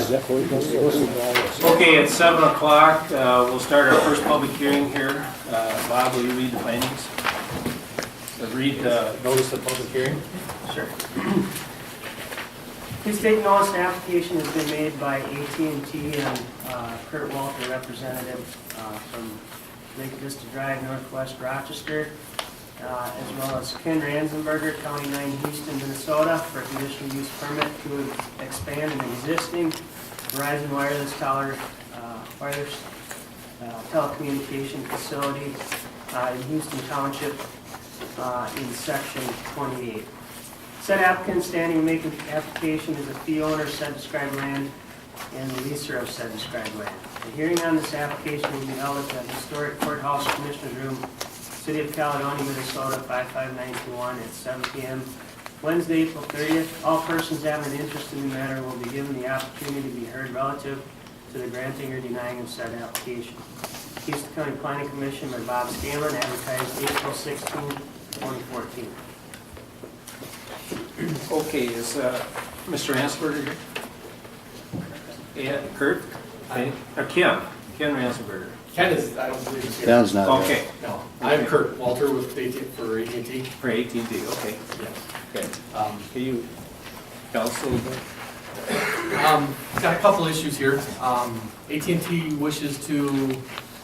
Okay, it's 7 o'clock. We'll start our first public hearing here. Bob, will you read the findings? Read the notice of public hearing? Sure. Please take notice, the application has been made by AT&T and Kurt Walter, representative from Lake Vista Drive, Northwest Rochester, as well as Ken Ranzenberger, County 9, Houston, Minnesota, for a conditional use permit to expand an existing Verizon wireless telecommunication facility in Houston Township in section 28. Said applicant standing to make an application is a fee owner of said described land and the leaser of said described land. The hearing on this application will be held at the Historic Courthouse Commissioners Room, City of Caledonia, Minnesota, 55921 at 7 p.m. Wednesday, April 30th. All persons having an interest in the matter will be given the opportunity to be heard relative to the granting or denying of said application. Houston County Planning Commission by Bob Scanlon, advertised April 16, 2014. Okay, is Mr. Ranzenberger here? Yeah, Kurt? Okay. Ken Ranzenberger. Ken is, I don't believe he's here. Dan's not here. Okay, No, I'm Kurt Walter with for AT&T. for AT&T, okay. Yes. Okay. Can you tell us a little bit? Got a couple issues here. AT&T wishes to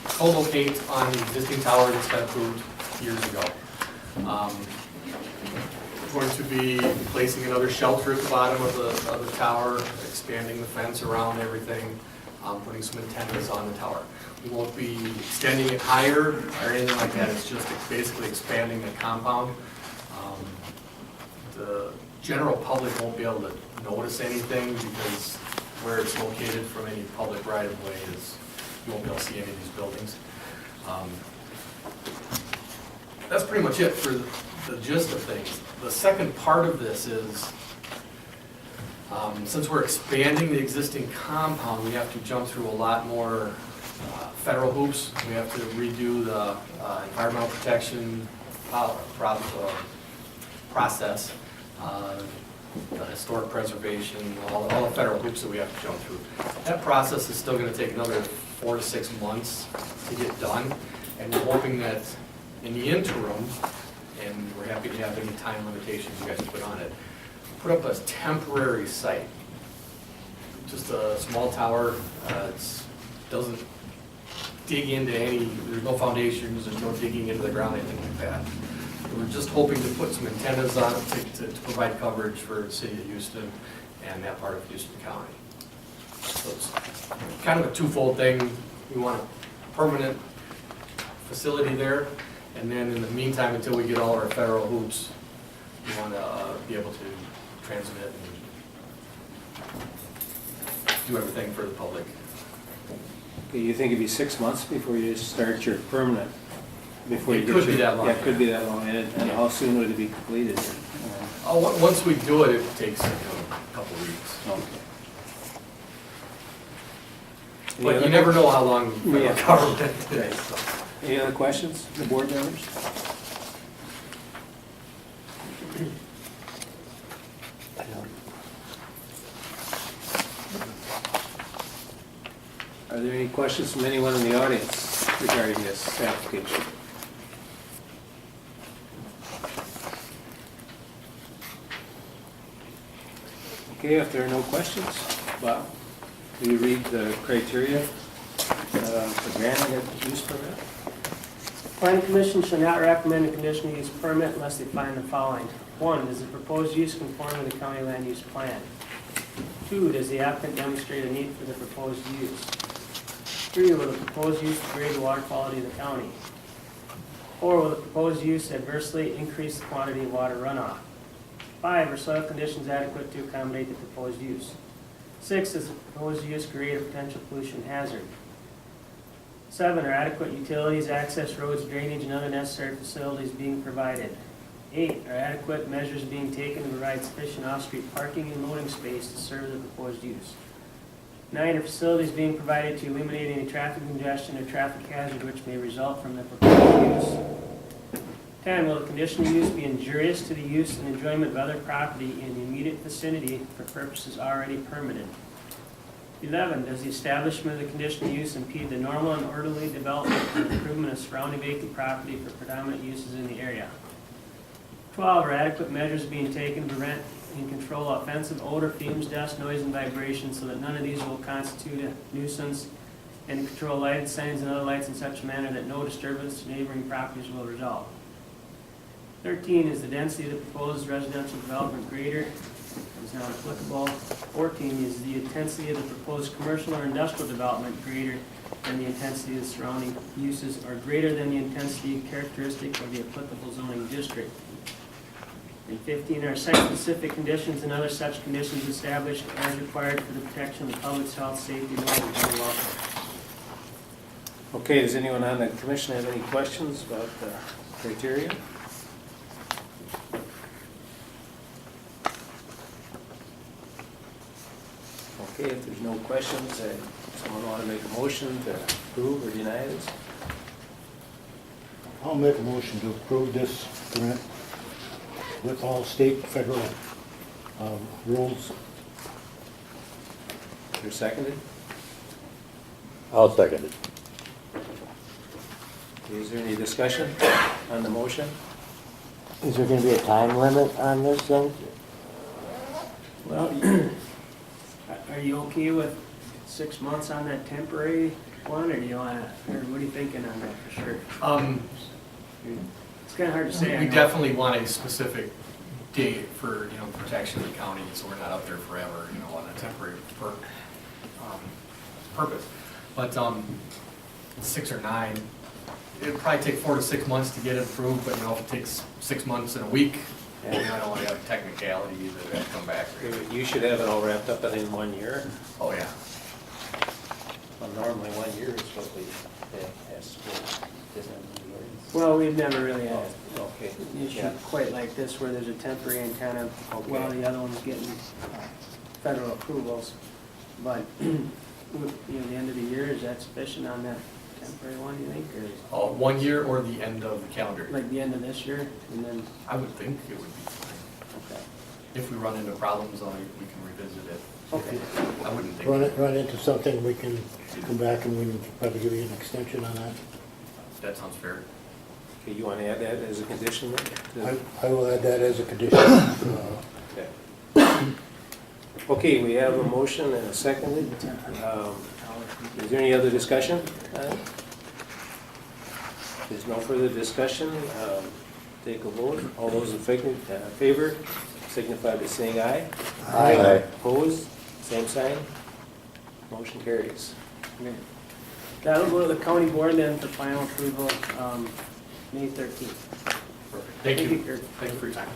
co-locate on the existing tower that's been approved years ago. We're going to be placing another shelter at the bottom of the tower, expanding the fence around everything, putting some antennas on the tower. We won't be extending it higher or anything like that. It's just basically expanding the compound. The general public won't be able to notice anything because where it's located from any public right-of-way is, you won't be able to see any of these buildings. That's pretty much it for the gist of things. The second part of this is, since we're expanding the existing compound, we have to jump through a lot more federal hoops. We have to redo the environmental protection process, the historic preservation, all the federal hoops that we have to jump through. That process is still going to take another 4 to 6 months to get done, and we're hoping that in the interim, and we're happy to have any time limitations you guys put on it, put up a temporary site. Just a small tower, it doesn't dig into any, there's no foundations, there's no digging into the ground, anything like that. We're just hoping to put some antennas on it to provide coverage for the city of Houston and that part of Houston County. So it's kind of a twofold thing. We want a permanent facility there, and then in the meantime, until we get all our federal hoops, we want to be able to transmit and do everything for the public. Okay, you think it'd be 6 months before you start your permanent? Before It could be that long. Yeah, it could be that long. And how soon would it be completed? Once we do it, it takes a couple weeks. Okay. But you never know how long federal government Right. is. So. Any other questions, the board members? Are there any questions from anyone in the audience regarding this application? Okay, if there are no questions, Bob, will you read the criteria for granting a use permit? Planning Commission shall not recommend a conditional use permit unless they find the following. 1, does the proposed use conform to the county land use plan? 2, does the applicant demonstrate a need for the proposed use? 3, will the proposed use degrade the water quality of the county? 4, will the proposed use adversely increase the quantity of water runoff? 5, are soil conditions adequate to accommodate the proposed use? 6, does the proposed use create a potential pollution hazard? 7, are adequate utilities, access roads, drainage, and other necessary facilities being provided? 8, are adequate measures being taken to provide sufficient off-street parking and loading space to serve the proposed use? 9, are facilities being provided to eliminate any traffic congestion or traffic hazard which may result from the proposed use? 10, will the conditional use be injurious to the use and enjoyment of other property in the immediate vicinity for purposes already permitted? 11, does the establishment of the conditional use impede the normal and orderly development and improvement of surrounding vacant property for predominant uses in the area? 12, are adequate measures being taken to prevent and control offensive odor, fumes, dust, noise, and vibration so that none of these will constitute a nuisance, and to control lighted signs and other lights in such a manner that no disturbance to neighboring properties will result? 13, is the density of the proposed residential development greater? Is not applicable. 14, is the intensity of the proposed commercial or industrial development greater than the intensity of the surrounding uses, or greater than the intensity characteristic of the applicable zoning district? And 15, are site-specific conditions and other such conditions established as required for the protection of the public's health, safety, and general welfare? Okay, does anyone on the commission have any questions about the criteria? Okay, if there's no questions, someone want to make a motion to approve or deny this? I'll make a motion to approve this permit with all state and federal rules. You're seconded? I'll second it. Is there any discussion on the motion? Is there gonna be a time limit on this then? Well, are you okay with 6 months on that temporary one, or do you wanna, or what are you thinking on that for sure? It's kinda hard to say. I We know. definitely want a specific date for, protection of the county, so we're not out there forever, on a temporary purpose. But 6 or 9, it'd probably take 4 to 6 months to get it approved, but if it takes 6 months and a week, I don't want to have technicalities that have to come back. You should have it all wrapped up in 1 year. Oh, yeah. Well, normally 1 year is what we ask for. Isn't it? Well, we've never really had Okay. an issue Yeah. quite like this where there's a temporary and kind of, while the other one's getting federal approvals. But, the end of the year, is that sufficient on that temporary one, you think, or 1 year or the end of the calendar. like the end of this year, and then, I would think it would be fine. okay. If we run into problems, we can revisit it. Okay. I wouldn't think Run into something, we can come back and we can probably give you an extension on that. that sounds fair. Okay, you want to add that as a condition then? I will add that as a condition. Okay. Okay, we have a motion and a second. Is there any other discussion? There's no further discussion. Take a vote. All those in favor signify by saying aye. Aye. Opposed? Same sign. Motion carries. That'll go to the county board then for final approval, May 13th. Perfect. Thank you. Kirk. Thank you for your time.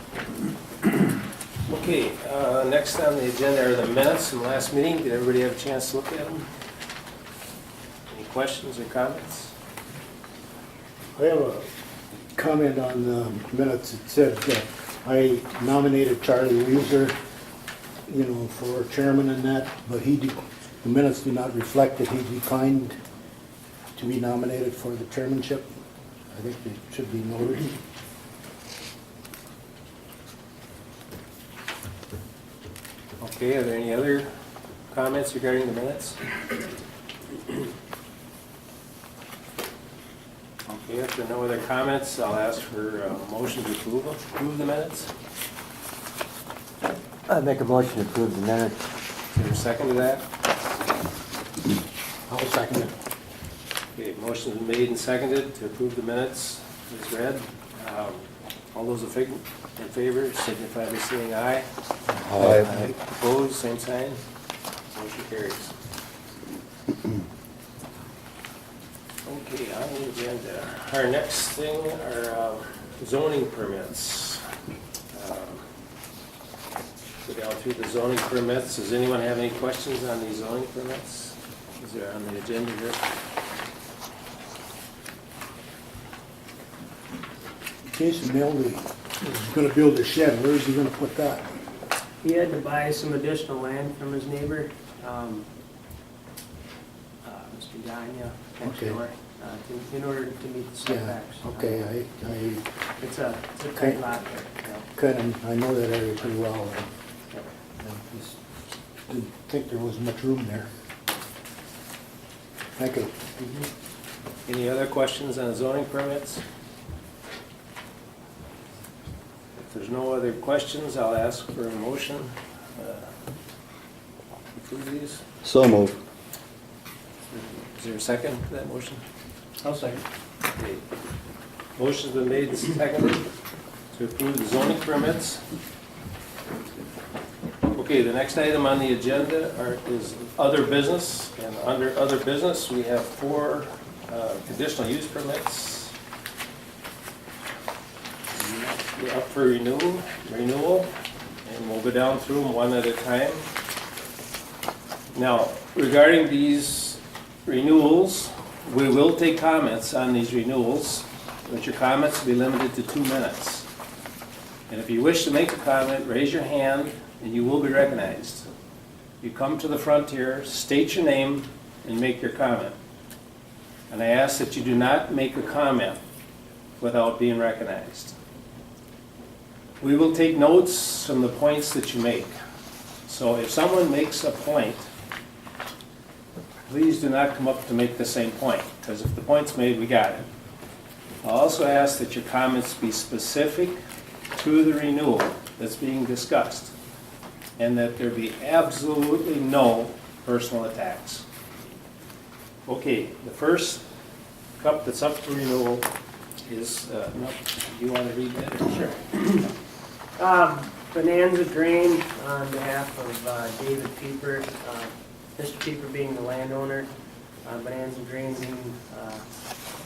Okay, next on the agenda are the minutes from last meeting. Did everybody have a chance to look at them? Any questions or comments? I have a comment on the minutes. It said I nominated Charlie Weiser, for chairman and that, but the minutes do not reflect that he declined to be nominated for the chairmanship. I think it should be noted. Okay, are there any other comments regarding the minutes? Okay, if there are no other comments, I'll ask for a motion to approve the minutes. I make a motion to approve the minutes. Is there a second to that? I'll second it. Okay, motion is made and seconded to approve the minutes as read. All those in favor signify by saying aye. Aye. Opposed, same sign. Motion carries. Okay, on the agenda. Our next thing are zoning permits. Go down through the zoning permits. Does anyone have any questions on these zoning permits? Is there on the agenda here? Jason Mildy is gonna build a shed. Where is he gonna put that? He had to buy some additional land from his neighbor, Mr. Gagne, next Okay. door, in order to meet the Yeah, setbacks. okay, It's a tight lot there. I know that area pretty well. Yeah. I just didn't think there was much room there. Thank you. Any other questions on zoning permits? If there's no other questions, I'll ask for a motion. Approve these. So move. Is there a second to that motion? I'll second. Okay. Motion's been made and seconded to approve the zoning permits. Okay, the next item on the agenda is other business, and under other business, we have 4 conditional use permits. They're up for renewal, and we'll go down through them one at a time. Now, regarding these renewals, we will take comments on these renewals, but your comments will be limited to 2 minutes. And if you wish to make a comment, raise your hand and you will be recognized. You come to the front here, state your name, and make your comment. And I ask that you do not make a comment without being recognized. We will take notes from the points that you make. So if someone makes a point, please do not come up to make the same point, because if the point's made, we got it. I'll also ask that your comments be specific to the renewal that's being discussed, and that there be absolutely no personal attacks. Okay, the first cup that's up for renewal is, you want to read that? Sure. Bonanza Grain on behalf of David Pieper, Mr. Pieper being the landowner, Bonanza Grain being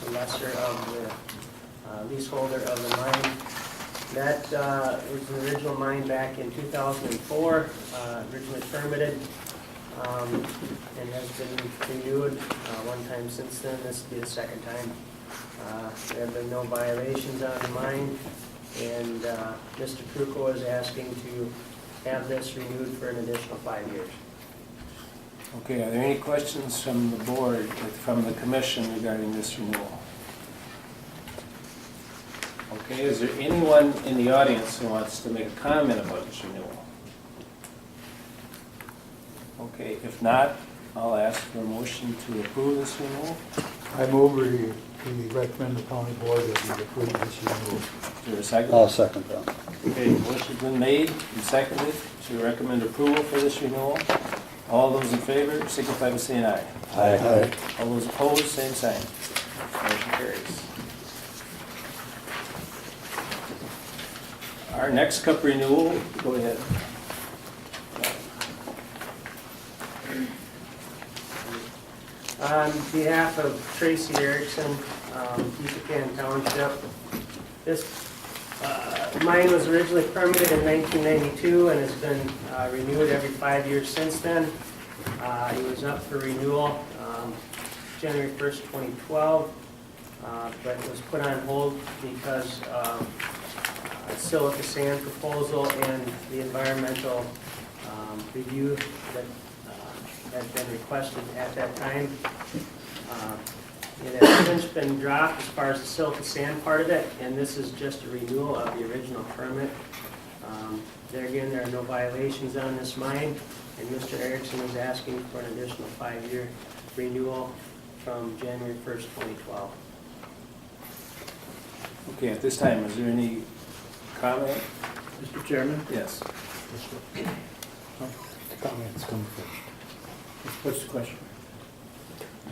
the lesser of the leaseholder of the mine. That was an original mine back in 2004, originally permitted, and has been renewed one time since then. This will be the second time. There have been no violations on the mine, and Mr. Kruko is asking to have this renewed for an additional 5 years. Okay, are there any questions from the board, or from the commission regarding this renewal? Okay, is there anyone in the audience who wants to make a comment about this renewal? Okay, if not, I'll ask for a motion to approve this renewal. I move we recommend the county board that we approve this renewal. Is there a second? I'll second that. Okay, motion's been made and seconded to recommend approval for this renewal. All those in favor, signify by saying aye. Aye. All those opposed, same sign. Motion carries. Our next cup renewal, go ahead. On behalf of Tracy Erickson, Petercan Township, this mine was originally permitted in 1992 and has been renewed every 5 years since then. It was up for renewal January 1st, 2012, but it was put on hold because silica sand proposal and the environmental review that had been requested at that time. It has since been dropped as far as the silica sand part of it, and this is just a renewal of the original permit. There again, there are no violations on this mine, and Mr. Erickson is asking for an additional 5-year renewal from January 1st, 2012. Okay, at this time, is there any comment? Mr. Chairman, Yes. The comments come first. what's the question?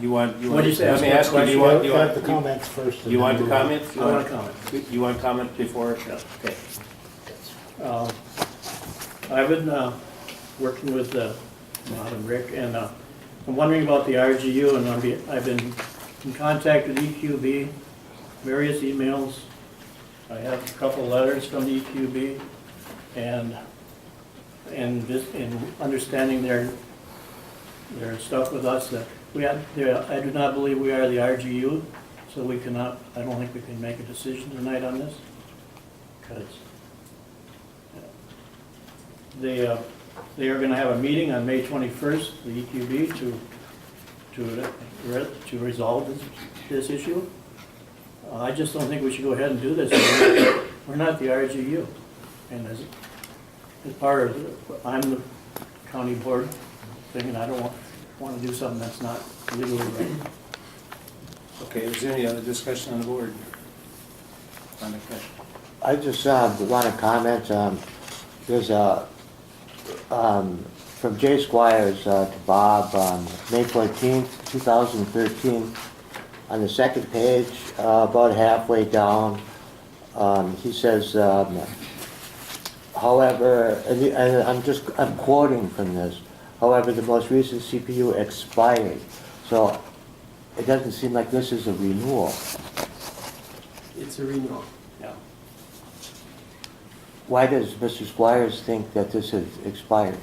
You want, What did you say? let me ask you, do you want, Have the comments first. and you want then to we'll- comment? I want to comment. You want to comment before? Yeah. Okay. I've been working with Bob and Rick, and I'm wondering about the RGU, and I've been in contact with EQB, various emails. I have a couple letters from the EQB, and in understanding their stuff with us, that I do not believe we are the RGU, so we cannot, I don't think we can make a decision tonight on this, because they are gonna have a meeting on May 21st, the EQB, to resolve this issue. I just don't think we should go ahead and do this. We're not the RGU, and as part of, I'm the county board thing, and I don't want, want to do something that's not legally right. Okay, is there any other discussion on the board? On the question? I just want to comment, there's a, from Jay Squires to Bob, on May 14th, 2013, on the second page, about halfway down, he says, however, and I'm quoting from this, however, the most recent CPU expired. So it doesn't seem like this is a renewal. It's a renewal, yeah. Why does Mr. Squires think that this has expired?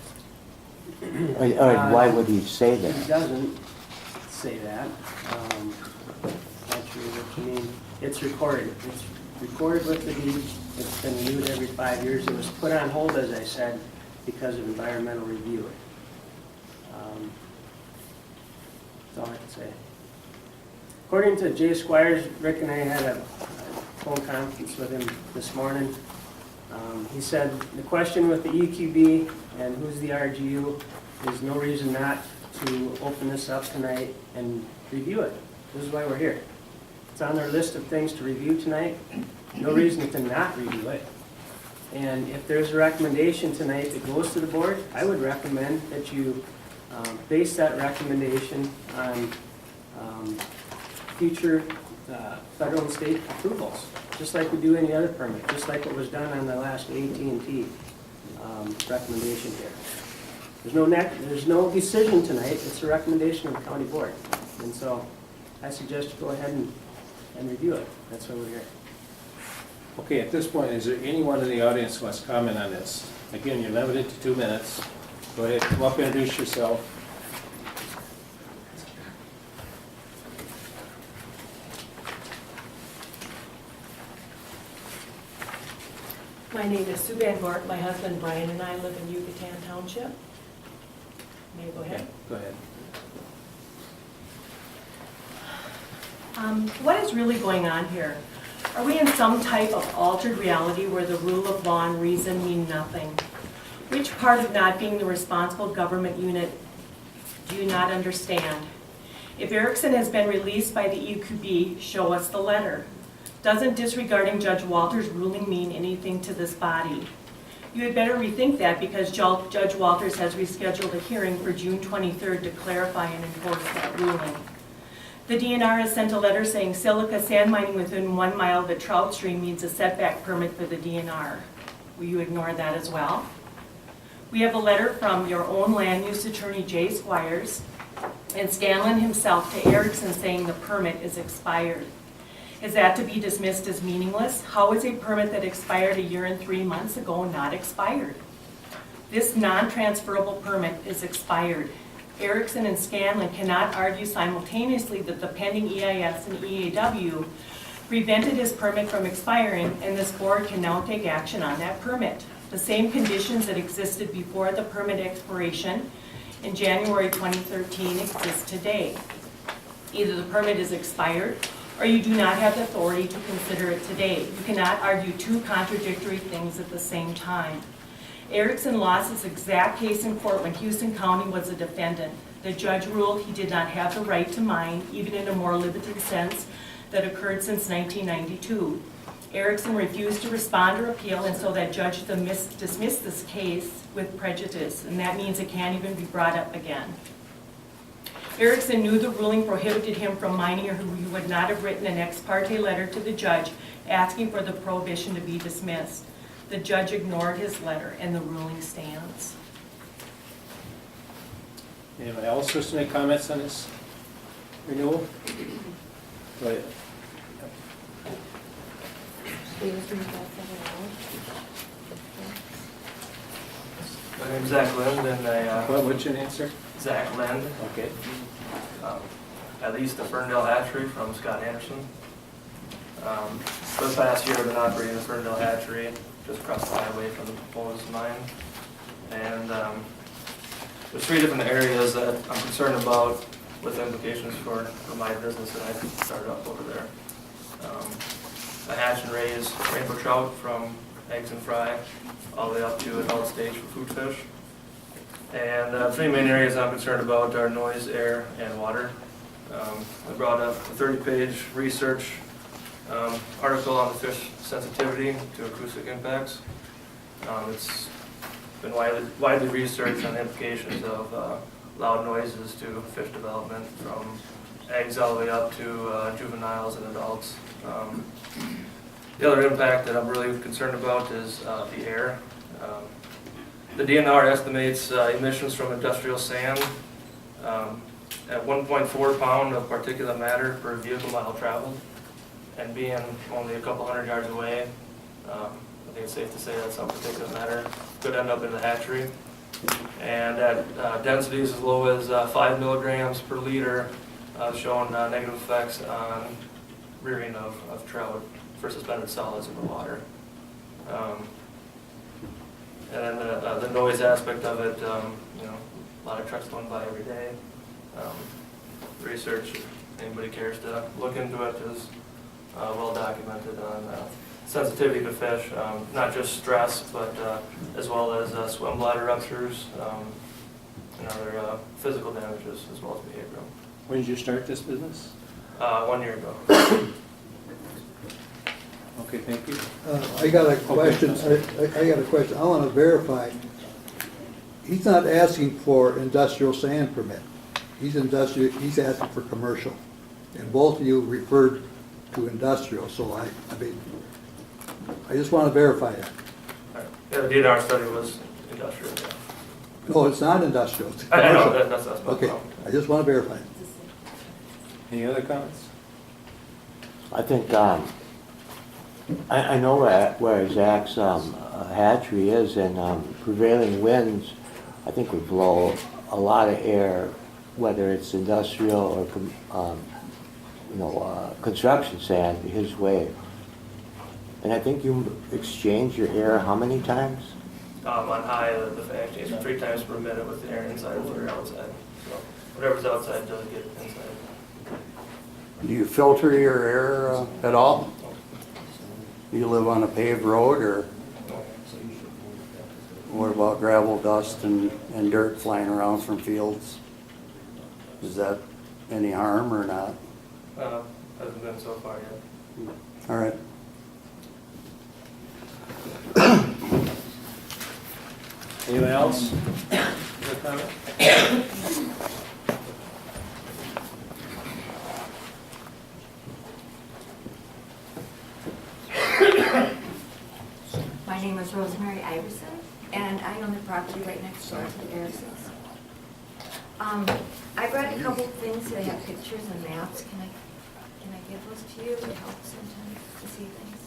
Or why would he say It that? doesn't say that. Not sure what you mean. It's recorded. It's recorded with the deed. It's been renewed every 5 years. It was put on hold, as I said, because of environmental review. That's all I can say. According to Jay Squires, Rick and I had a phone conference with him this morning. He said the question with the EQB and who's the RGU, there's no reason not to open this up tonight and review it. This is why we're here. It's on their list of things to review tonight. No reason to not review it. And if there's a recommendation tonight that goes to the board, I would recommend that you base that recommendation on future federal and state approvals, just like we do any other permit, just like what was done on the last AT&T recommendation here. There's no decision tonight, it's a recommendation of the county board. And so I suggest you go ahead and review it. That's why we're here. Okay, at this point, is there anyone in the audience who wants to comment on this? Again, you're limited to 2 minutes. Go ahead, come up, introduce yourself. My name is Sue Van Gort. My husband Brian and I live in Yucatan Township. May I go ahead? Go ahead. What is really going on here? Are we in some type of altered reality where the rule of law and reason mean nothing? Which part of not being the responsible government unit do you not understand? If Erickson has been released by the EQB, show us the letter. Doesn't disregarding Judge Walters' ruling mean anything to this body? You had better rethink that because Judge Walters has rescheduled a hearing for June 23rd to clarify and enforce that ruling. The DNR has sent a letter saying silica sand mining within 1 mile of a trout stream needs a setback permit for the DNR. Will you ignore that as well? We have a letter from your own land use attorney, Jay Squires, and Scanlon himself to Erickson saying the permit is expired. Is that to be dismissed as meaningless? How is a permit that expired 1 year and 3 months ago not expired? This non-transferable permit is expired. Erickson and Scanlon cannot argue simultaneously that the pending EIS and EAW prevented his permit from expiring, and this board can now take action on that permit. The same conditions that existed before the permit expiration in January 2013 exist today. Either the permit is expired or you do not have the authority to consider it today. You cannot argue two contradictory things at the same time. Erickson lost his exact case in court when Houston County was a defendant. The judge ruled he did not have the right to mine, even in a more limited sense that occurred since 1992. Erickson refused to respond or appeal, and so that judge dismissed this case with prejudice, and that means it can't even be brought up again. Erickson knew the ruling prohibited him from mining, or he would not have written an ex parte letter to the judge asking for the prohibition to be dismissed. The judge ignored his letter, and the ruling stands. Anybody else wish to make comments on this renewal? Go ahead. My name's Zach Lind, and What's your name, sir? Zach Lind. Okay. I leased the Ferndale hatchery from Scott Anderson. For the past year, I've been operating the Ferndale hatchery just across the highway from the proposed mine. And there's 3 different areas that I'm concerned about with implications for my business that I started up over there. I hatch and raise rainbow trout from eggs and fry all the way up to adult stage for food fish. And three main areas I'm concerned about are noise, air, and water. I brought up a 30-page research article on the fish sensitivity to acoustic impacts. It's been widely researched on the implications of loud noises to fish development, from eggs all the way up to juveniles and adults. The other impact that I'm really concerned about is the air. The DNR estimates emissions from industrial sand at 1.4 pound of particulate matter per vehicle mile traveled, and being only a couple hundred yards away, I think it's safe to say that some particulate matter could end up in the hatchery. And at densities as low as 5 milligrams per liter, showing negative effects on rearing of trout for suspended solids in the water. And then the noise aspect of it, a lot of trucks going by every day. Research, if anybody cares to look into it, is well documented on sensitivity to fish, not just stress, but as well as swim bladder ruptures and other physical damages as well as behavioral. When did you start this business? 1 year ago. Okay, thank you. I got a question, I got a question, I want to verify. He's not asking for industrial sand permit. He's asking for commercial. And both of you referred to industrial, so I mean, I just want to verify that. Yeah, the DNR study was industrial, yeah. No, it's not industrial, it's I know, commercial. that's my Okay, problem. I just want to verify. Any other comments? I think, I know where Zach's hatchery is, and prevailing winds, I think, would blow a lot of air, whether it's industrial or construction sand, his way. And I think you exchange your air how many times? On high, the fan exchange 3 times per minute with the air inside or air outside. So whatever's outside doesn't get inside. Do you filter your air at all? Do you live on a paved road, or what about gravel, dust, and dirt flying around from fields? Is that any harm or not? Hasn't been so far yet. All right. Anyone else? Other comment? My name is Rosemary Iverson, and I own the property right next door to the Ericksons. I brought a couple things that have pictures and maps. Can I give those to you? It helps sometimes to see things.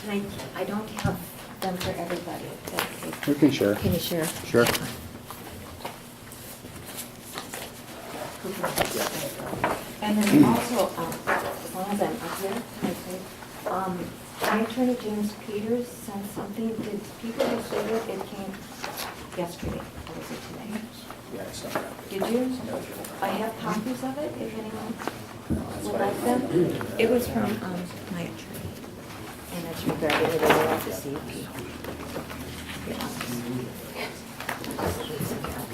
And I don't have them for everybody. We can share. Can you share? Sure. And then also, as long as I'm up here, can I say, my attorney James Peters sent something. Did people receive it? It came yesterday, or was it today? Yeah, I saw that. Did you? I have copies of it, if anyone would like them. It was from my attorney, and it's regarding the renewal of the CUP.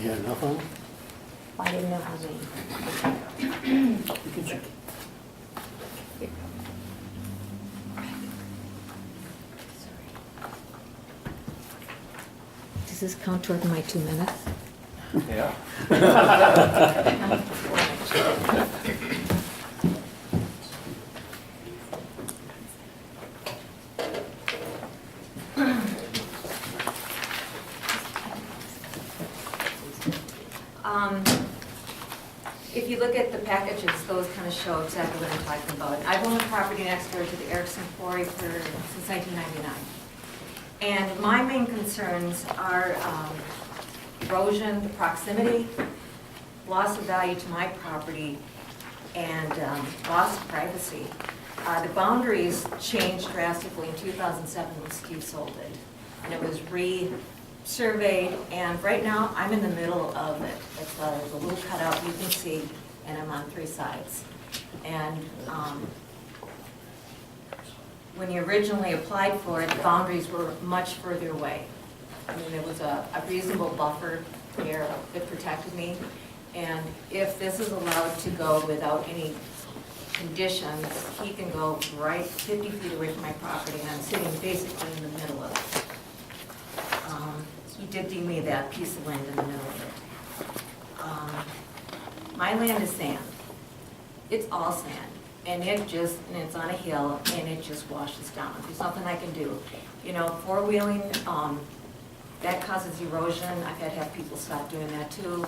You had enough on? I didn't know how many. You can check. Does this count toward my 2 minutes? Yeah. If you look at the packages, those kind of show exactly what I'm talking about. I've owned the property next door to the Erickson Quarry since 1999. And my main concerns are erosion, the proximity, loss of value to my property, and loss of privacy. The boundaries changed drastically in 2007 when Steve sold it. And it was re-surveyed, and right now I'm in the middle of it. It's a little cutout you can see, and I'm on 3 sides. And when he originally applied for it, the boundaries were much further away. I mean, there was a reasonable buffer there that protected me. And if this is allowed to go without any conditions, he can go right 50 feet away from my property, and I'm sitting basically in the middle of it. He did give me that piece of land in the middle of it. My land is sand. It's all sand, and it's on a hill, and it just washes down. There's nothing I can do. You know, four-wheeling, that causes erosion. I've had to have people stop doing that too.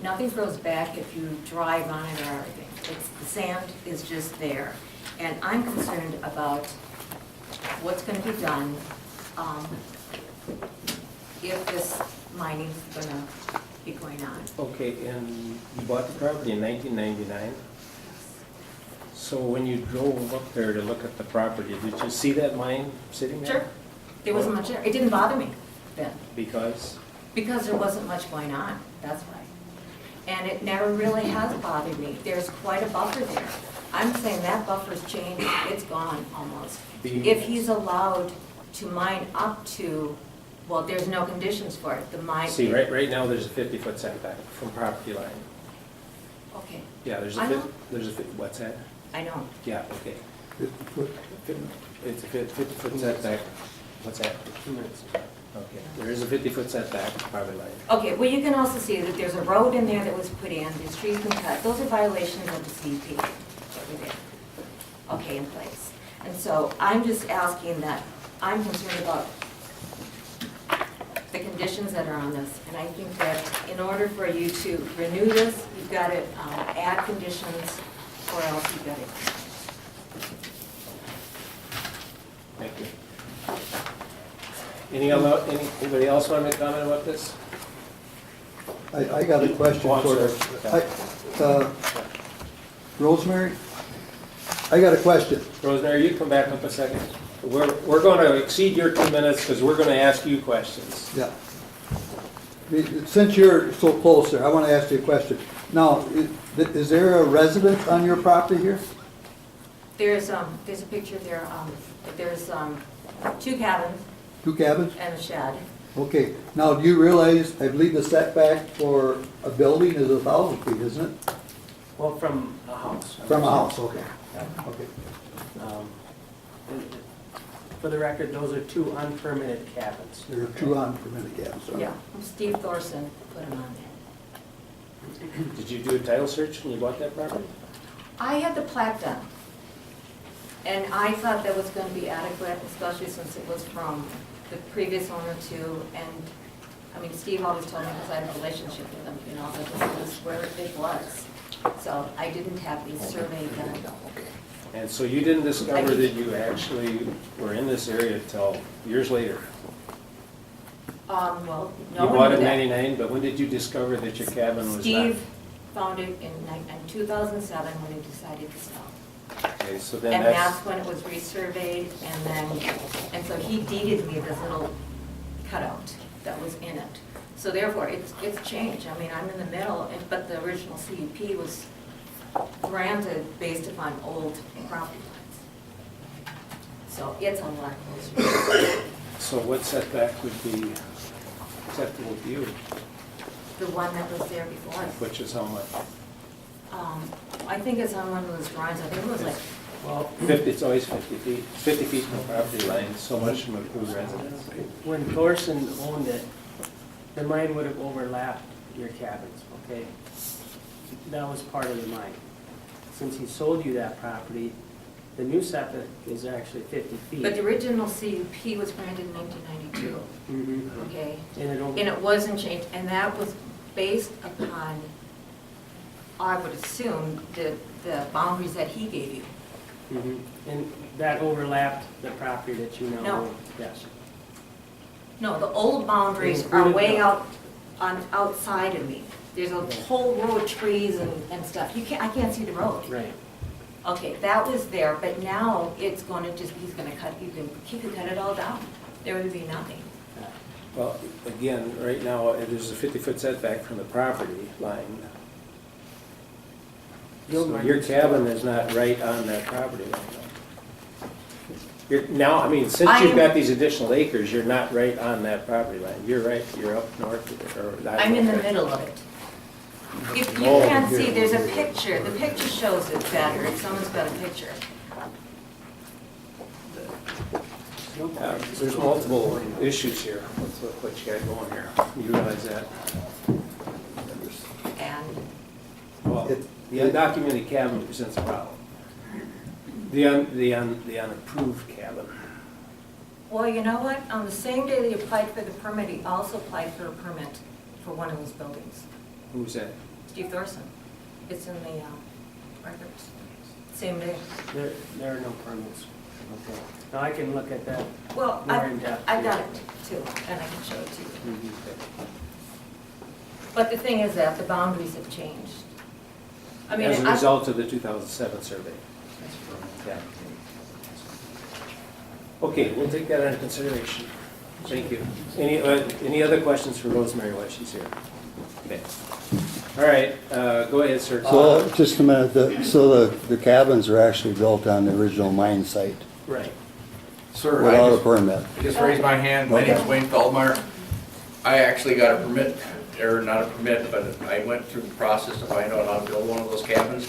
Nothing grows back if you drive on it or everything. The sand is just there. And I'm concerned about what's going to be done if this mining is going to be going on. Okay, and you bought the property in 1999? So when you drove up there to look at the property, did you see that mine sitting there? Sure. There wasn't much there. It didn't bother me then. Because? Because there wasn't much going on, that's why. And it never really has bothered me. There's quite a buffer there. I'm saying that buffer's changed, it's gone almost. If he's allowed to mine up to, well, there's no conditions for it, the mine. See, right now, there's a 50-foot setback from property line. Okay, Yeah, there's I a, know. what's that? I know. Yeah, okay. 50 foot. It's a 50-foot setback. What's that? 2 minutes. Okay, there is a 50-foot setback from property line. Okay, well, you can also see that there's a road in there that was put in, there's trees been cut. Those are violations of the CUP that we did, okay, in place. And so I'm just asking that, I'm concerned about the conditions that are on this. And I think that in order for you to renew this, you've got to add conditions, or else you've got to. Thank you. Anybody else want to make a comment about this? I got a question Oh, I'm for sorry. Rosemary? I got a question. Rosemary, you come back up a second. We're going to exceed your 2 minutes because we're going to ask you questions. Yeah. Since you're so close there, I want to ask you a question. Now, is there a resident on your property here? There's a picture there, there's 2 cabins 2 cabins? and a shed. Okay. Now, do you realize, I believe the setback for a building is 1,000 feet, isn't it? Well, from a house. From a house, okay. Okay. Um, For the record, those are 2 unpermitted cabins. There are 2 unpermitted cabins. all right. Yeah, Steve Thorson put them on there. Did you do a title search when you bought that property? I had the plat done, and I thought that was going to be adequate, especially since it was from the previous owner too. And, I mean, Steve always told me, because I had a relationship with him, you know, that this was where it was. So I didn't have the survey done. And so you didn't discover that you actually were in this area until years later? Well, no You one bought knew it in that. '99, but when did you discover that your cabin was not? Steve found it in 2007 when he decided to sell. Okay, so then And that's, that's when it was resurveyed, and so he deeded me this little cutout that was in it. So therefore, it's changed. I mean, I'm in the middle, but the original CUP was granted based upon old property lines. So it's a lot closer. so what setback would be acceptable to you, The one that was there before. which is how much? I think it's on one of those drawings. I think it was like, Well, 50, it's always 50 feet. 50 feet from the property line, so much from approved residence. when Thorson owned it, the mine would have overlapped your cabins, okay? That was part of the mine. Since he sold you that property, the new septic is actually 50 feet. but the original CUP was granted in 1992, Mhm. okay? And it And it wasn't changed, and that was based upon, I would assume, the boundaries that he gave you. Mhm. And that overlapped the property that you now No. own? Yes. No, the old boundaries are way out, outside of me. There's a whole row of trees and stuff. I can't see the road. Right. Okay, that was there, but now it's gonna just, he could cut it all down. There would be nothing. Well, again, right now, there's a 50-foot setback from the property line. So your cabin is not right on that property line. Now, I mean, since you've got these additional acres, you're not right on that property line. You're right, you're up north of it, or. I'm in the middle of it. If you Oh, can't here. see, there's a picture, the picture shows it better, if someone's got a picture. There's multiple issues here with what you got going here. You realize that? And Well, the undocumented cabin presents a problem. The unapproved cabin. well, you know what? On the same day that he applied for the permit, he also applied for a permit for one of those buildings. Who's that? Steve Thorson. It's in the records. Same day. There are no permits. Okay. Now, I can look at that Well, more in depth. I got it too, and I can show it to you. But the thing is that the boundaries have changed. I mean, As a I- result of the 2007 survey. Yeah. Okay, we'll take that into consideration. Thank you. Any other questions for Rosemary while she's here? Okay. All right, go ahead, sir. So, just a minute, so the cabins are actually built on the original mine site Right. Sir, without a permit? I just raised my hand. My name's Wayne Feldmeyer. I actually got a permit, or not a permit, but I went through the process to find out how to build one of those cabins.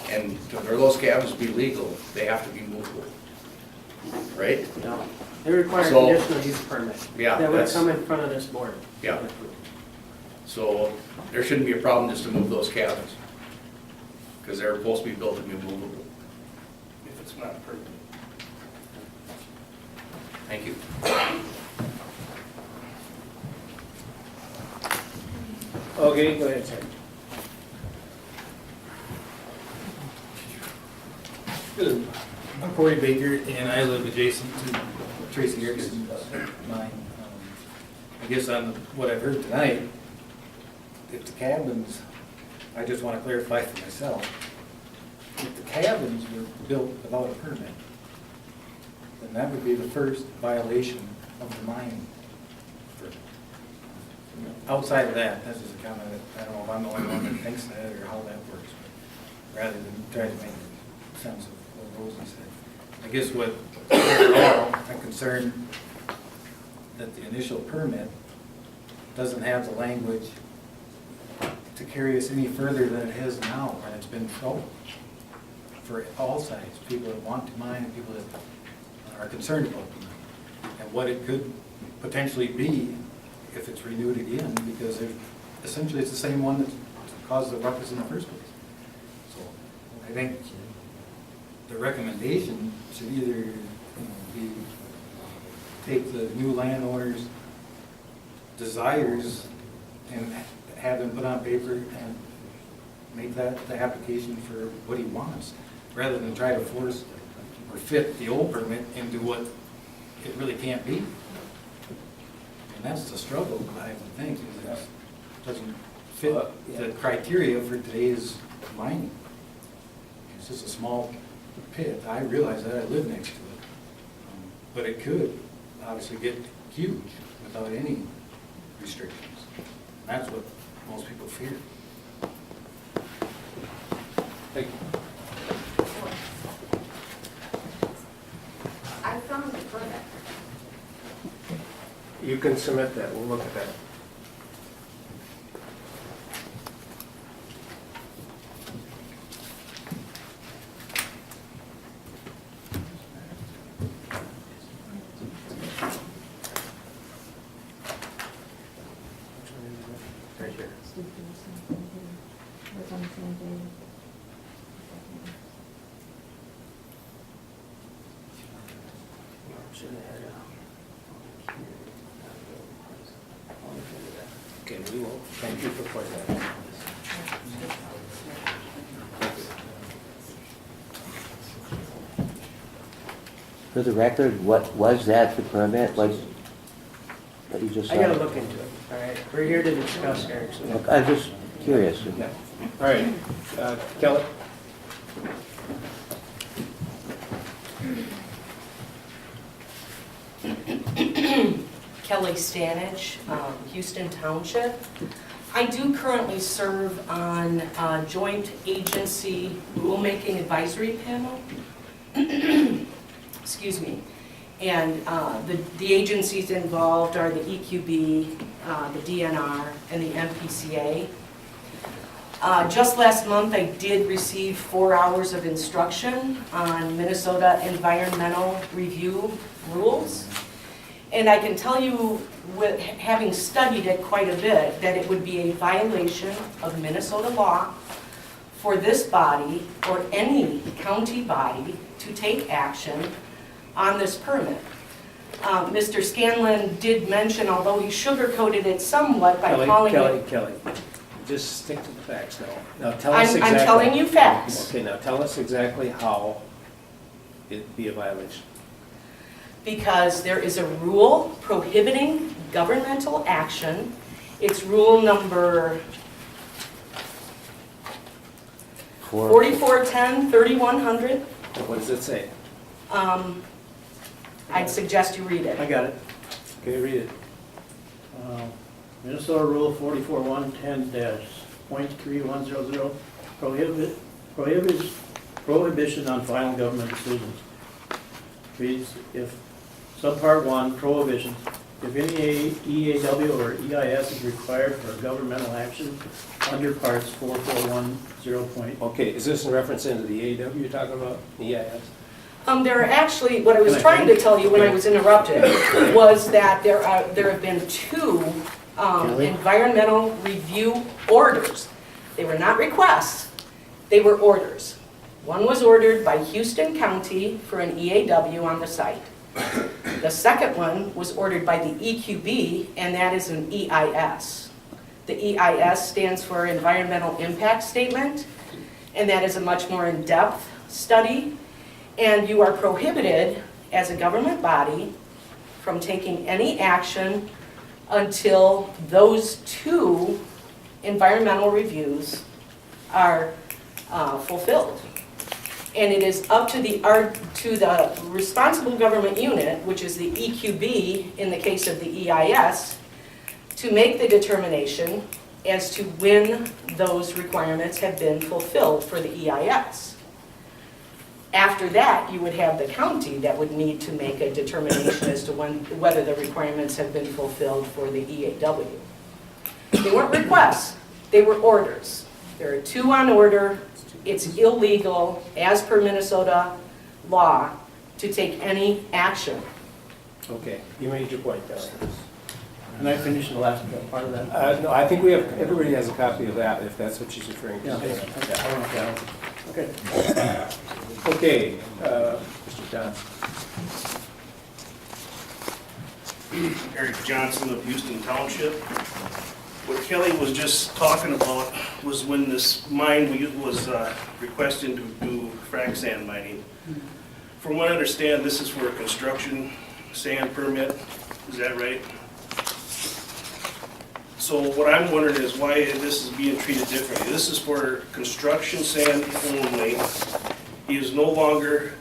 And for those cabins to be legal, they have to be movable. Right? No, they require a So- conditional use permit. Yeah, That would that's- come in front of this board. Yeah. So there shouldn't be a problem just to move those cabins. Because they're supposed to be built to be movable. If it's not permitted. Thank you. Okay, go ahead, sir. I'm Corey Baker, and I live adjacent to Tracy Erickson's mine. I guess on what I've heard tonight, if the cabins, I just want to clarify for myself, if the cabins were built without a permit, then that would be the first violation of the mine. Outside of that, this is a comment that, I don't know if I'm the only one that thinks that or how that works, but rather than try to make sense of what Rosie said. I guess what, overall, I'm concerned that the initial permit doesn't have the language to carry us any further than it has now, and it's been trouble for all sides, people that want to mine and people that are concerned about the mine, and what it could potentially be if it's renewed again, because essentially it's the same one that caused the ruckus in the first place. So I think the recommendation should either be take the new landowner's desires and have them put on paper and make that the application for what he wants, rather than try to force or fit the old permit into what it really can't be. And that's the struggle, I would think, is it doesn't fit the criteria for today's mining. It's just a small pit. I realize that, I live next to it. But it could obviously get huge without any restrictions. That's what most people fear. Thank you. I found the permit. You can submit that, we'll look at that. Right here. Okay, we will, thank you for pointing that out. For the record, what was that the permit, was, that you just I said? gotta look into it, all right? We're here to discuss Erickson. Look, I'm just curious. Yeah. All right, Kelly? Kelly Stanich, Houston Township. I do currently serve on a joint agency rulemaking advisory panel. Excuse me. And the agencies involved are the EQB, the DNR, and the MPCA. Just last month, I did receive 4 hours of instruction on Minnesota environmental review rules. And I can tell you, with having studied it quite a bit, that it would be a violation of Minnesota law for this body or any county body to take action on this permit. Mr. Scanlon did mention, although he sugarcoated it somewhat by calling it... Kelly, just stick to the facts now. Now tell us exactly... I'm telling you facts. Okay, now tell us exactly how it'd be a violation. Because there is a rule prohibiting governmental action. It's rule number 4410, 3100. What does it say? I'd suggest you read I it. got it. Okay, read it. Minnesota Rule 44110-.3100 prohibition on final government decisions. Reads, if subpart 1, prohibitions, if any EAW or EIS is required for governmental action under parts 4410. Okay, is this in reference into the AW you're talking about, the EIS? There are actually, what I was trying to tell you when I was interrupted was that there have been 2 environmental review orders. They were not requests, they were orders. One was ordered by Houston County for an EAW on the site. The second one was ordered by the EQB, and that is an EIS. The EIS stands for Environmental Impact Statement, and that is a much more in-depth study. And you are prohibited, as a government body, from taking any action until those 2 environmental reviews are fulfilled. And it is up to the responsible government unit, which is the EQB in the case of the EIS, to make the determination as to when those requirements have been fulfilled for the EIS. After that, you would have the county that would need to make a determination as to whether the requirements have been fulfilled for the EAW. They weren't requests, they were orders. There are 2 on order. It's illegal, as per Minnesota law, to take any action. Okay, you made your point, Kelly. Can I finish the last part of that? No, I think everybody has a copy of that, if that's what she's referring to. Yeah. Okay. Okay, Mr. Johnson. Eric Johnson of Houston Township. What Kelly was just talking about was when this mine was requesting to do frac sand mining. From what I understand, this is for a construction sand permit, is that right? So what I'm wondering is why this is being treated differently. This is for construction sand only. He is no longer,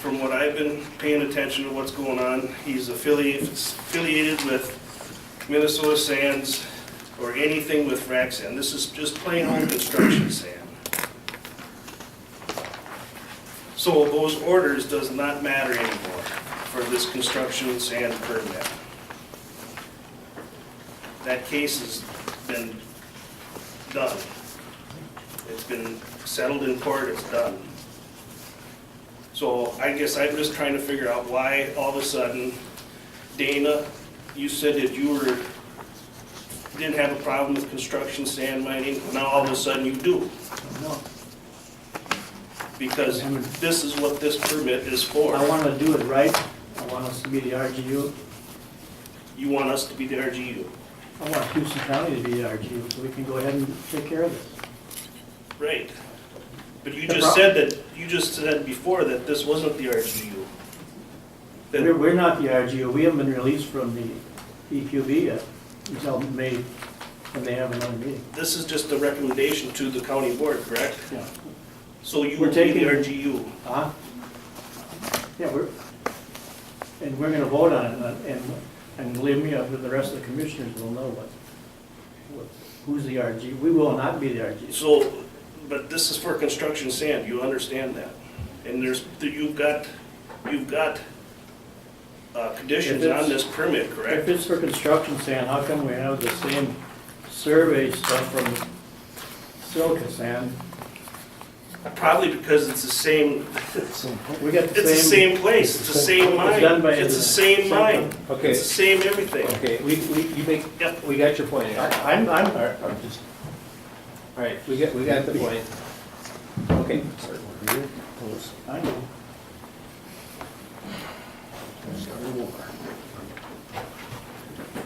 from what I've been paying attention to what's going on, he's affiliated with Minnesota Sands or anything with frac sand. This is just plain old construction sand. So those orders does not matter anymore for this construction sand permit. That case has been done. It's been settled in court, it's done. So I guess I'm just trying to figure out why all of a sudden, Dana, you said that you didn't have a problem with construction sand mining, now all of a sudden you do. No. Because this is what this permit is for. I want to do it right. I want us to be the RGU. You want us to be the RGU. I want Houston County to be the RGU, so we can go ahead and take care of this. Right. But you just said before that this wasn't the RGU. We're not the RGU. We haven't been released from the EQB yet until May, when they have another meeting. This is just a recommendation to the county board, correct? Yeah. So you will be the RGU. Yeah, we're gonna vote on it, and believe me, the rest of the commissioners will know who's the RGU. We will not be the RGU. So, but this is for construction sand, you understand that? And you've got conditions on this permit, If correct? it's for construction sand, how come we have the same survey stuff from silica sand? Probably because it's the same, We got it's the same place, it's the same mine. done by It's the the same mine. Okay. It's the same everything. Okay, we got your point. I'm just. All right, we got the point. Okay. I know.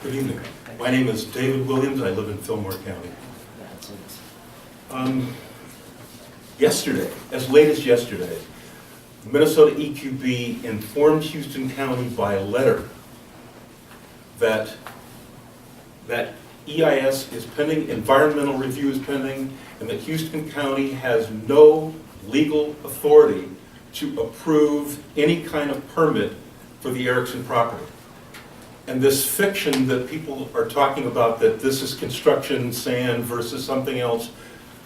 Good evening. My name is David Williams. I live in Fillmore County. Yesterday, as late as yesterday, Minnesota EQB informed Houston County by letter that EIS is pending, environmental review is pending, and that Houston County has no legal authority to approve any kind of permit for the Erickson property. And this fiction that people are talking about, that this is construction sand versus something else,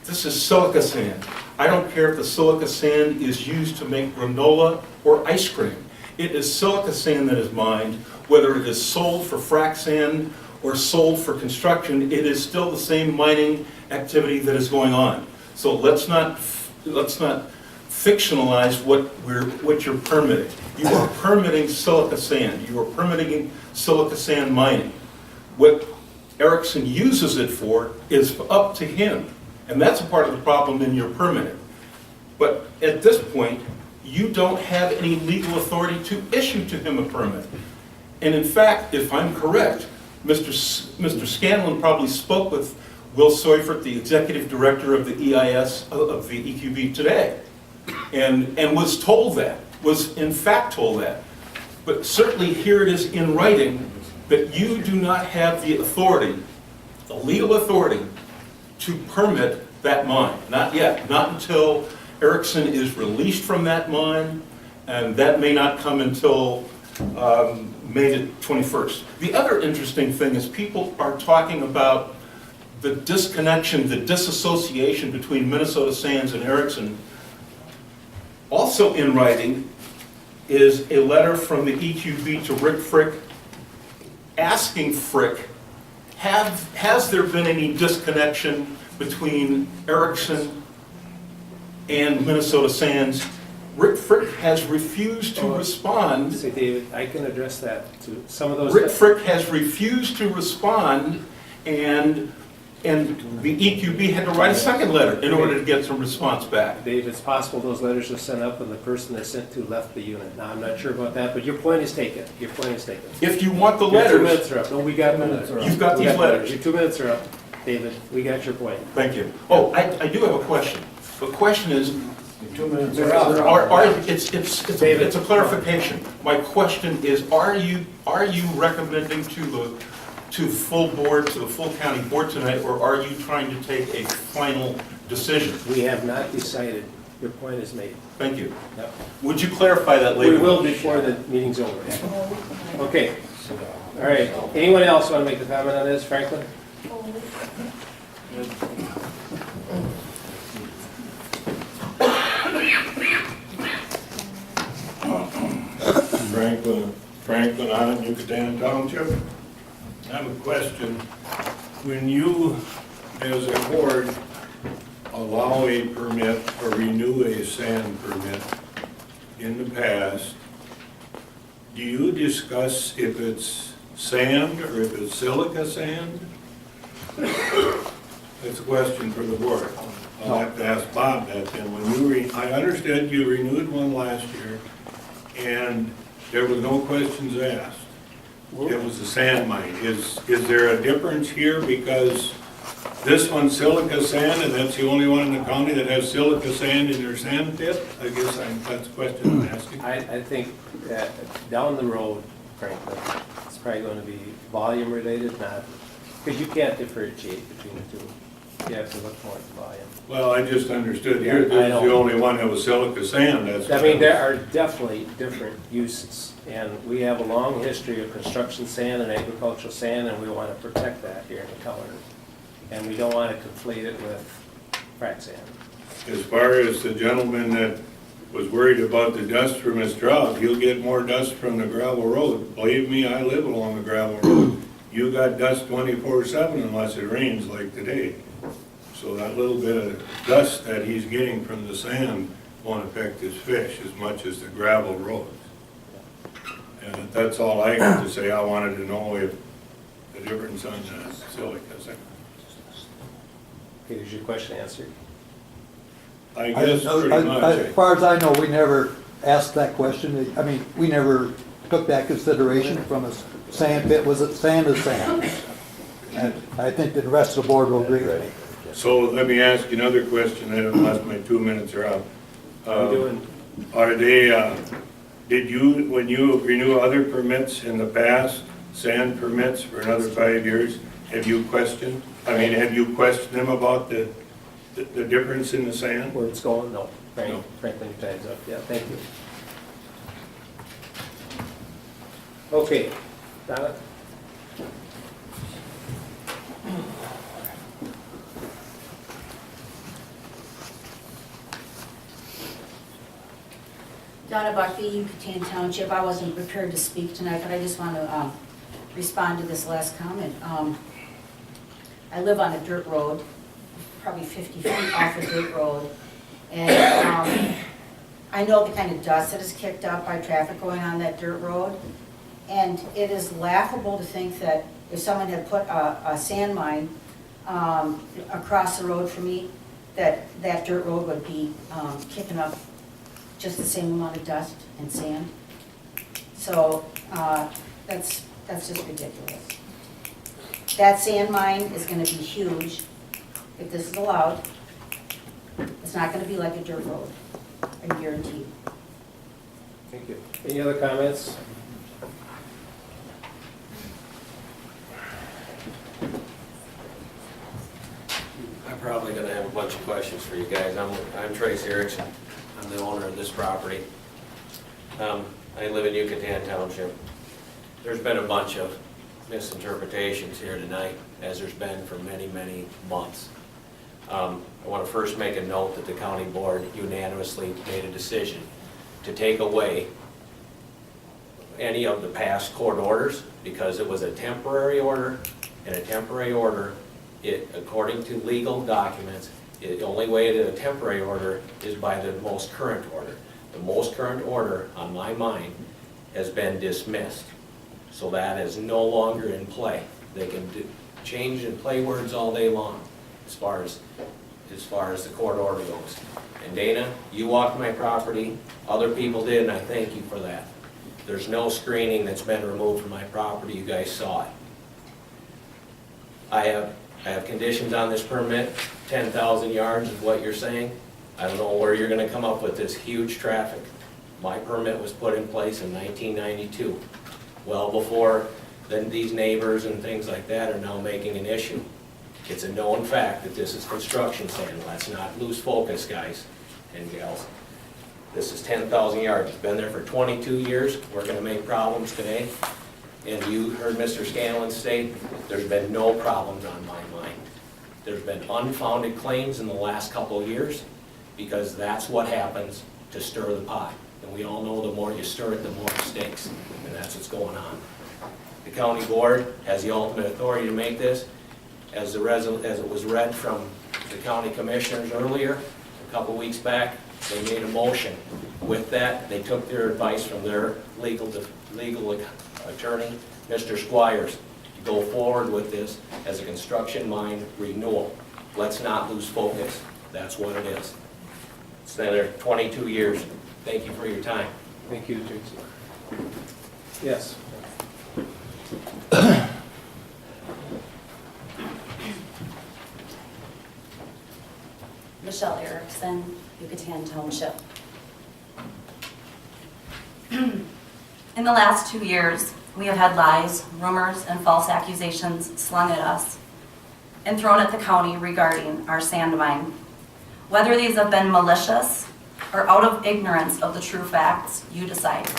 this is silica sand. I don't care if the silica sand is used to make granola or ice cream. It is silica sand that is mined, whether it is sold for frac sand or sold for construction, it is still the same mining activity that is going on. So let's not fictionalize what you're permitting. You are permitting silica sand. You are permitting silica sand mining. What Erickson uses it for is up to him. And that's a part of the problem in your permitting. But at this point, you don't have any legal authority to issue to him a permit. And in fact, if I'm correct, Mr. Scanlon probably spoke with Will Seufert, the executive director of the EIS, of the EQB today, and was told that, was in fact told that. But certainly here it is in writing that you do not have the authority, the legal authority, to permit that mine. Not yet, not until Erickson is released from that mine, and that may not come until May the 21st. The other interesting thing is people are talking about the disconnection, the disassociation between Minnesota Sands and Erickson. Also in writing is a letter from the EQB to Rick Frick asking Frick, has there been any disconnection between Erickson and Minnesota Sands? Rick Frick has refused to respond. Say, David, I can address that to some of those. Rick Frick has refused to respond, and the EQB had to write a second letter in order to get some response back. Dave, it's possible those letters were sent up and the person they're sent to left the unit. Now, I'm not sure about that, but your point is taken. Your point is taken. If you want the Your 2 letters, minutes are up. No, we got minutes. You've got these letters. Your 2 minutes are up, David. We got your point. Thank you. Oh, I do have a question. The question is, 2 minutes are up. it's a clarification. My question is, are you recommending to the full board, to the full county board tonight, or are you trying to take a final decision? We have not decided. Your point is made. Thank you. Yep. Would you clarify that later? We will before the meeting's over. Okay. All right. Anyone else want to make a comment on this, Franklin? Franklin on Yucatan Township. I have a question. When you, as a board, allow a permit or renew a sand permit in the past, do you discuss if it's sand or if it's silica sand? That's a question for the board. I'll have to ask Bob that then. I understood you renewed one last year and there was no questions asked. It was a sand mine. Is there a difference here because this one's silica sand and that's the only one in the county that has silica sand in their sand pit? I guess that's the question I'm asking. I think that down the road, Franklin, it's probably going to be volume related, not, because you can't differentiate between the two. You have to look more at the volume. Well, I just understood here, this is the only one that was silica sand. I mean, there are definitely different uses, and we have a long history of construction sand and agricultural sand, and we want to protect that here in the county. And we don't want to conflate it with frac sand. As far as the gentleman that was worried about the dust from his drought. He'll get more dust from the gravel road. Believe me, I live along the gravel road. You got dust 24/7 unless it rains like today. So that little bit of dust that he's getting from the sand won't affect his fish as much as the gravel roads. And that's all I got to say. I wanted to know if the difference on the silica. Okay, is your question answered? I guess pretty much. As far as I know, we never asked that question. I mean, we never took that consideration from a sand pit. Was it sand or sand? And I think that the rest of the board will agree with me. So let me ask you another question, then unless my 2 minutes are up. Are they, did you, when you renew other permits in the past, sand permits for another 5 years, have you questioned them about the difference in the sand? Where it's going? No. No. Franklin, your time's up. Yeah, thank you. Okay, Donna? Donna Buckby, Yucatan Township. I wasn't prepared to speak tonight, but I just want to respond to this last comment. I live on a dirt road, probably 50 feet off a dirt road, and I know the kind of dust that is kicked up by traffic going on that dirt road, and it is laughable to think that if someone had put a sand mine across the road from me, that dirt road would be kicking up just the same amount of dust and sand. So that's just ridiculous. That sand mine is going to be huge if this is allowed. It's not going to be like a dirt road, I guarantee. Thank you. Any other comments? I'm probably gonna have a bunch of questions for you guys. I'm Trace Erickson. I'm the owner of this property. I live in Yucatan Township. There's been a bunch of misinterpretations here tonight, as there's been for many, many months. I want to first make a note that the county board unanimously made a decision to take away any of the past court orders because it was a temporary order, and a temporary order, according to legal documents, the only way that a temporary order is by the most current order. The most current order, on my mind, has been dismissed. So that is no longer in play. They can change and play words all day long as far as the court order goes. And Dana, you walked my property, other people did, and I thank you for that. There's no screening that's been removed from my property, you guys saw it. I have conditions on this permit, 10,000 yards is what you're saying. I don't know where you're gonna come up with this huge traffic. My permit was put in place in 1992, well before then these neighbors and things like that are now making an issue. It's a known fact that this is construction sand. Let's not lose focus, guys and gals. This is 10,000 yards. It's been there for 22 years. We're gonna make problems today. And you heard Mr. Scanlon state, there's been no problems on my mind. There's been unfounded claims in the last couple of years because that's what happens to stir the pot. And we all know the more you stir it, the more it stinks. And that's what's going on. The county board has the ultimate authority to make this. As it was read from the county commissioners earlier, a couple weeks back, they made a motion. With that, they took their advice from their legal attorney, Mr. Squires, to go forward with this as a construction mine renewal. Let's not lose focus. That's what it is. It's been there 22 years. Thank you for your time. Thank you, Tracy. Yes. Michelle Erickson, Yucatan Township. In the last 2 years, we have had lies, rumors, and false accusations slung at us and thrown at the county regarding our sand mine. Whether these have been malicious or out of ignorance of the true facts, you decide.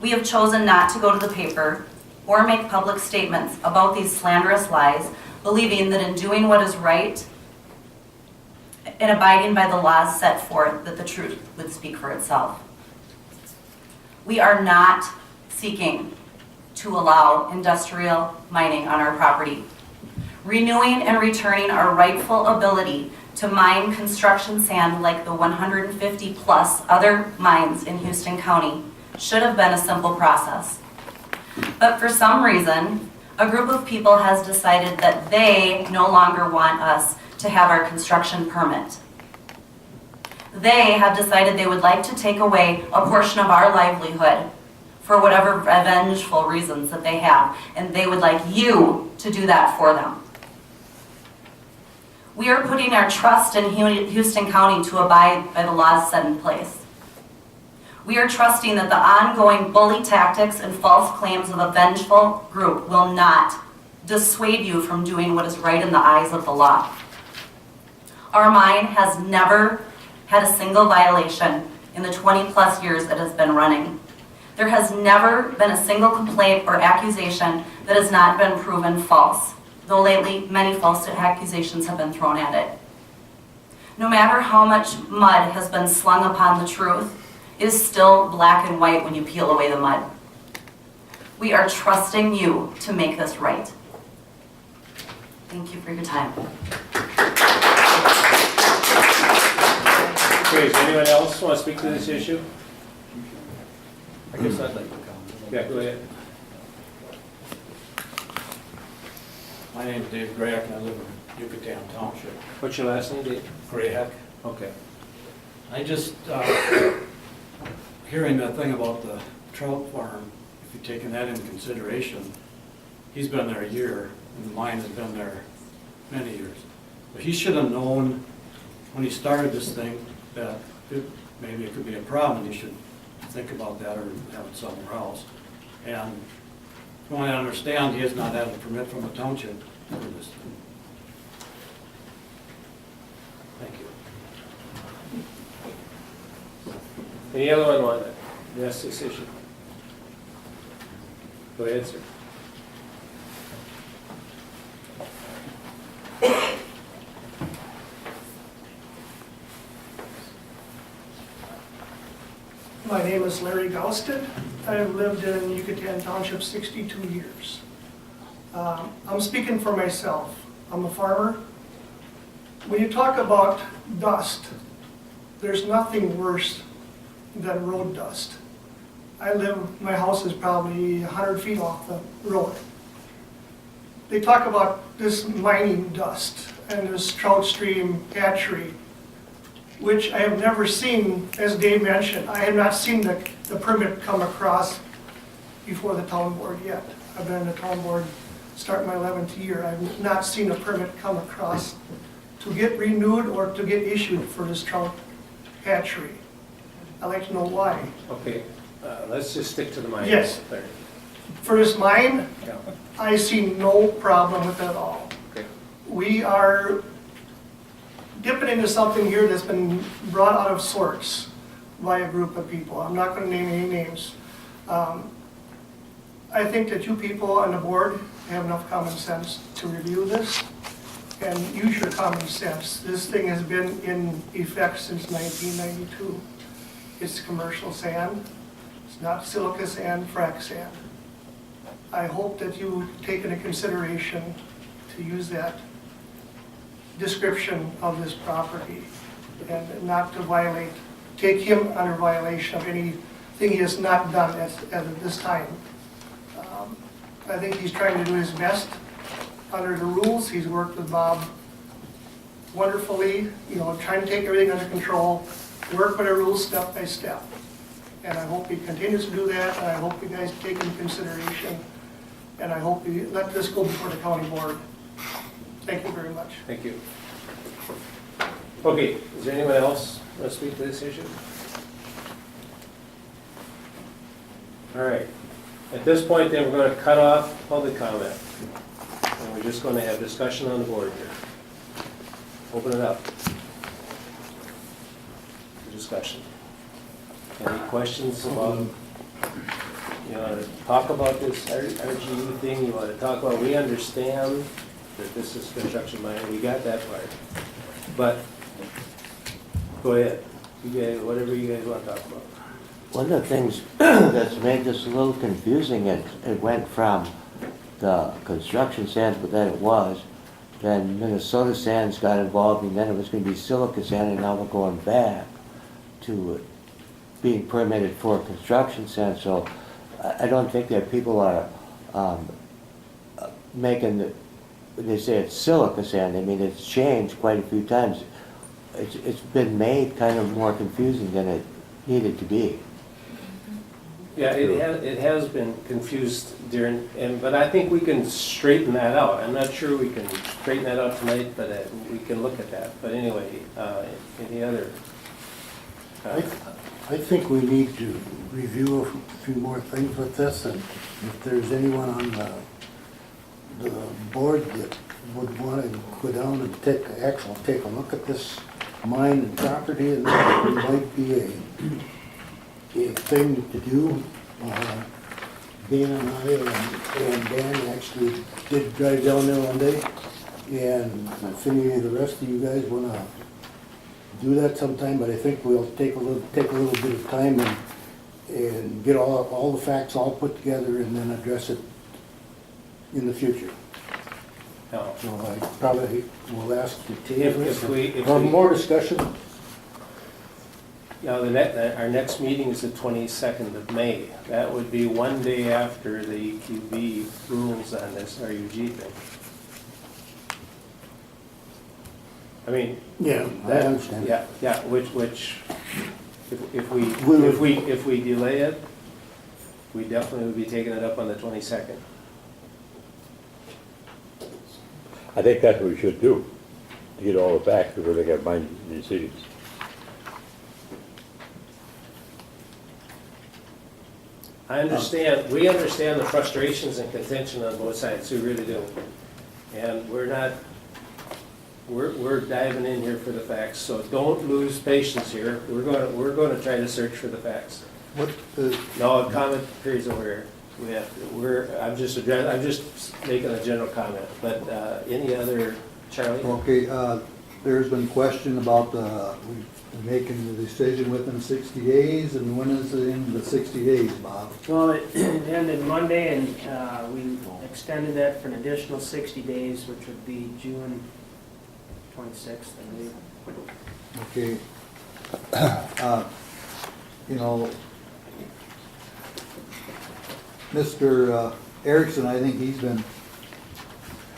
We have chosen not to go to the paper or make public statements about these slanderous lies, believing that in doing what is right and abiding by the laws set forth, that the truth would speak for itself. We are not seeking to allow industrial mining on our property. Renewing and returning our rightful ability to mine construction sand like the 150 plus other mines in Houston County should have been a simple process. But for some reason, a group of people has decided that they no longer want us to have our construction permit. They have decided they would like to take away a portion of our livelihood for whatever vengeful reasons that they have, and they would like you to do that for them. We are putting our trust in Houston County to abide by the laws set in place. We are trusting that the ongoing bully tactics and false claims of a vengeful group will not dissuade you from doing what is right in the eyes of the law. Our mine has never had a single violation in the 20 plus years it has been running. There has never been a single complaint or accusation that has not been proven false, though lately many false accusations have been thrown at it. No matter how much mud has been slung upon the truth, it is still black and white when you peel away the mud. We are trusting you to make this right. Thank you for your time. Okay, does anyone else want to speak to this issue? I guess I'd like to comment. Yeah, go ahead. My name's Dave Grayek, and I live in Yucatan Township. What's your last name, Dave? Grayek. Okay. I just, hearing that thing about the trout farm, if you're taking that into consideration, he's been there a year, and the mine has been there many years. But he should have known when he started this thing that maybe it could be a problem. He should think about that or have it somewhere else. And from what I understand, he has not had a permit from the township for this thing. Thank you. Any other one want to address this issue? Go ahead, sir. My name is Larry Gausted. I have lived in Yucatan Township 62 years. I'm speaking for myself. I'm a farmer. When you talk about dust, there's nothing worse than road dust. My house is probably 100 feet off the road. They talk about this mining dust and this trout stream hatchery, which I have never seen, as Dave mentioned. I have not seen the permit come across before the town board yet. I've been in the town board starting my 11th year. I've not seen a permit come across to get renewed or to get issued for this trout hatchery. I'd like to know why. Okay, let's just stick to the mine. Yes. There. For this mine, Yeah. I see no problem with it at all. Okay. We are dipping into something here that's been brought out of sorts by a group of people. I'm not going to name any names. I think that you people on the board have enough common sense to review this and use your common sense. This thing has been in effect since 1992. It's commercial sand. It's not silica sand, frac sand. I hope that you take into consideration to use that description of this property and not to take him under violation of anything he has not done as of this time. I think he's trying to do his best under the rules. He's worked with Bob wonderfully, trying to take everything under control, work with the rules step by step. And I hope he continues to do that, and I hope you guys take into consideration, and I hope you let this go before the county board. Thank you very much. Thank you. Okay, is there anyone else want to speak to this issue? All right. At this point, then, we're going to cut off public comment. And we're just going to have discussion on the board here. Open it up for discussion. Any questions about, you want to talk about this RGU thing? You want to talk about, we understand that this is construction mining, we got that part. But Go ahead. You guys, whatever you guys want to talk about. One of the things that's made this a little confusing, it went from the construction sands, but then it was, then Minnesota Sands got involved, and then it was gonna be silica sand, and now we're going back to being permitted for construction sand, so I don't think that people are making the, when they say it's silica sand, I mean, it's changed quite a few times. It's been made kind of more confusing than it needed to be. Yeah, it has been confused during, but I think we can straighten that out. I'm not sure we can straighten that out tonight, but we can look at that. But anyway, any other? I think we need to review a few more things with this, and if there's anyone on the board that would want to go down and take a look at this mine and property, and that might be a thing to do. Dan and I and Dan actually did drive down there one day, and if any of the rest of you guys want to do that sometime, but I think we'll take a little bit of time and get all the facts all put together and then address it in the future. No. So I probably will ask to table If we- more discussion. Now, our next meeting is the 22nd of May. That would be one day after the EQB rules on this RUG thing. I mean. Yeah, I understand. Yeah, which, if we delay it, we definitely would be taking it up on the 22nd. I think that's what we should do, to get all the facts before they get mine decisions. I understand, we understand the frustrations and contention on both sides, we really do. And we're diving in here for the facts, so don't lose patience here. We're gonna try to search for the facts. What, No, comment period's over here. I'm just making a general comment, but any other, Charlie? okay, there's been question about we making the decision within 60 days, and when is the end of the 60 days, Bob? Well, it ended Monday, and we extended that for an additional 60 days, which would be June 26th, I believe. Okay. You know, Mr. Erickson, I think he's been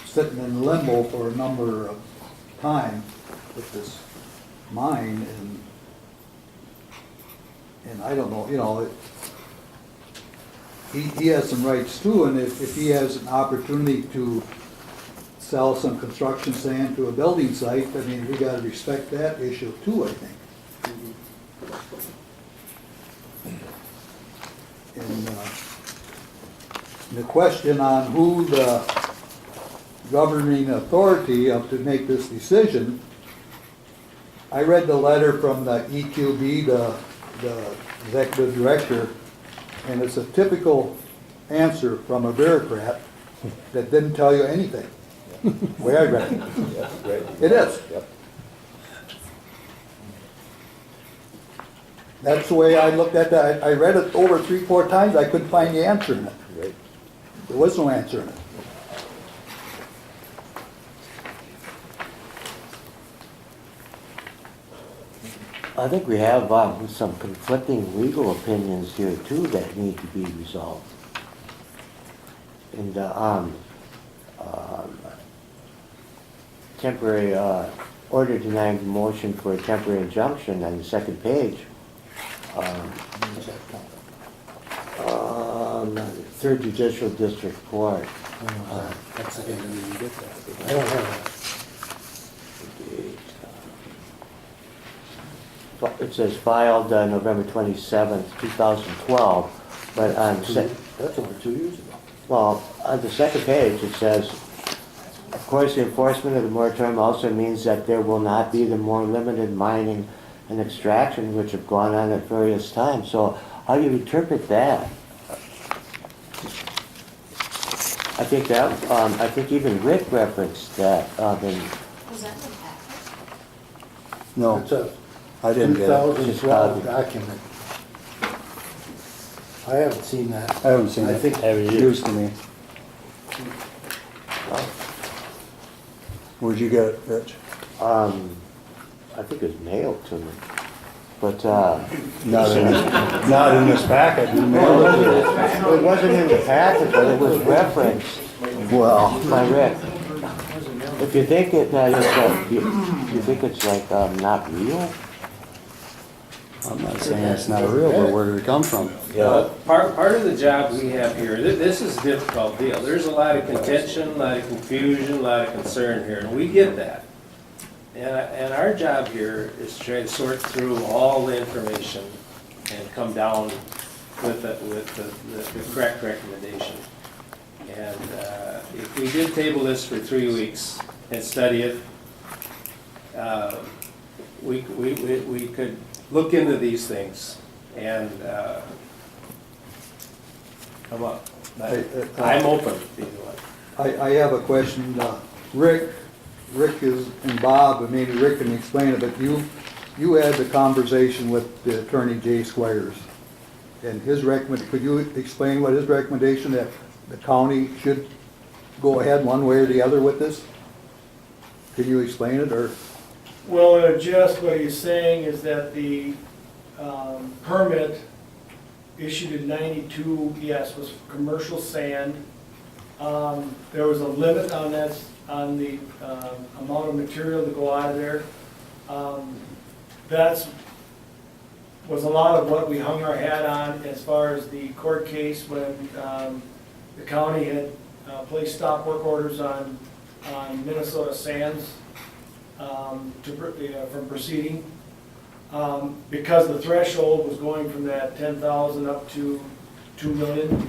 sitting in limbo for a number of time with this mine, and I don't know, you know, he has some rights too, and if he has an opportunity to sell some construction sand to a building site, I mean, we gotta respect that issue too, I think. And the question on who the governing authority of to make this decision, I read the letter from the EQB, the executive director, and it's a typical answer from a bureaucrat that didn't tell you anything. The way I read it. Yes, right. It is. Yep. That's the way I looked at that. I read it over 3-4 times. I couldn't find the answer in it. Right. There was no answer in it. I think we have some conflicting legal opinions here too that need to be resolved. And temporary order denying the motion for a temporary injunction on the second page. Third Judicial District Court. That's the thing, you get that. I don't have It says filed November 27th, 2012, but on that's over 2 years ago. well, on the second page, it says, of course, the enforcement of the moratorium also means that there will not be the more limited mining and extraction which have gone on at various times. So how do you interpret that? I think even Rick referenced that. Was that in the packet? No. It's a I didn't get it. 2012 document. I haven't seen that. I haven't seen I it. think- It's news to me. Where'd you get it, Rich? I think it was mailed to me, but, Not in this packet. You mailed it to us. it wasn't in the packet, but it was referenced Well, by Rick. If you think it, you think it's like, not real? I'm not saying it's not real, but where did it come from? Part of the job we have here, this is a difficult deal. There's a lot of contention, a lot of confusion, a lot of concern here, and we get that. And our job here is to try to sort through all the information and come down with the correct recommendation. And if we did table this for 3 weeks and study it, we could look into these things and come up. I'm open to either one. I have a question. Rick is, and Bob, and maybe Rick can explain it, but you had the conversation with the attorney Jay Squires. And could you explain what his recommendation, that the county should go ahead one way or the other with this? Can you explain it, or? Well, just what he's saying is that the permit issued in 92, yes, was for commercial sand. There was a limit on that, on the amount of material to go out of there. That's was a lot of what we hung our hat on as far as the court case when the county had placed stop work orders on Minnesota Sands from proceeding. Because the threshold was going from that 10,000 up to 2 million,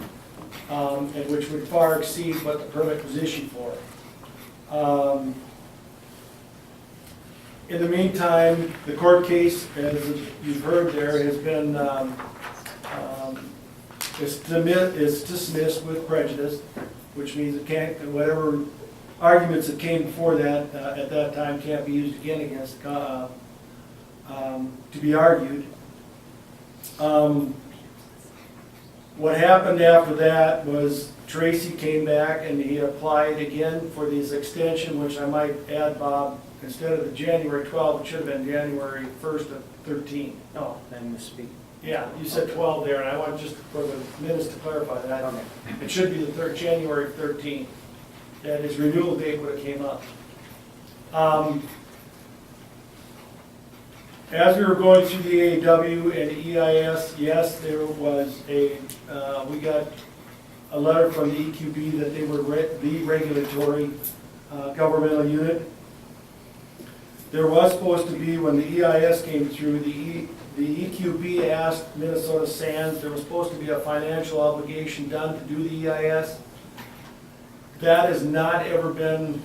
and which would far exceed what the permit was issued for. In the meantime, the court case, as you've heard there, has been is dismissed with prejudice, which means it can't, whatever arguments that came before that at that time can't be used again against to be argued. What happened after that was Tracy came back and he applied again for this extension, which I might add, Bob, instead of the January 12th, it should have been January 1st of 13. No, I misspeak. Yeah, you said 12 there, and I want just for the minutes to clarify that. Okay. It should be the January 13th, that his renewal date would have came up. As we were going through the AAW and the EIS, yes, there was we got a letter from the EQB that they were the regulatory governmental unit. There was supposed to be, when the EIS came through, the EQB asked Minnesota Sands, there was supposed to be a financial obligation done to do the EIS. That has not ever been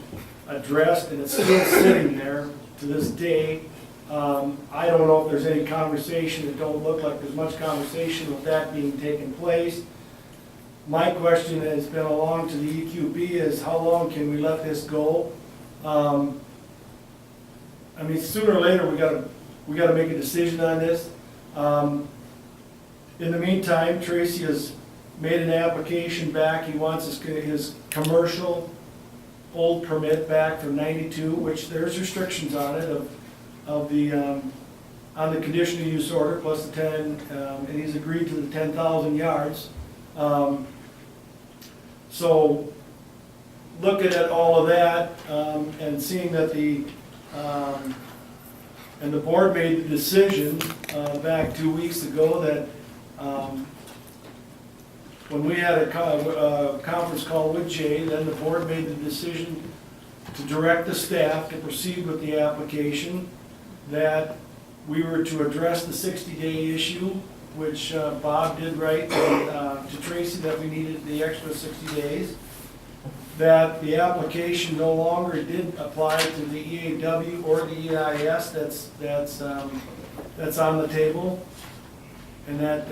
addressed, and it's still sitting there to this day. I don't know if there's any conversation. It don't look like there's much conversation with that being taken place. My question has been along to the EQB is, how long can we let this go? I mean, sooner or later, we gotta make a decision on this. In the meantime, Tracy has made an application back. He wants his commercial old permit back from 92, which there's restrictions on it of the on the conditional use order plus the 10, and he's agreed to the 10,000 yards. So looking at all of that and seeing that and the board made the decision back 2 weeks ago that when we had a conference call with Jay, then the board made the decision to direct the staff to proceed with the application, that we were to address the 60-day issue, which Bob did write to Tracy that we needed the extra 60 days, that the application no longer did apply to the EAW or the EIS that's on the table, and that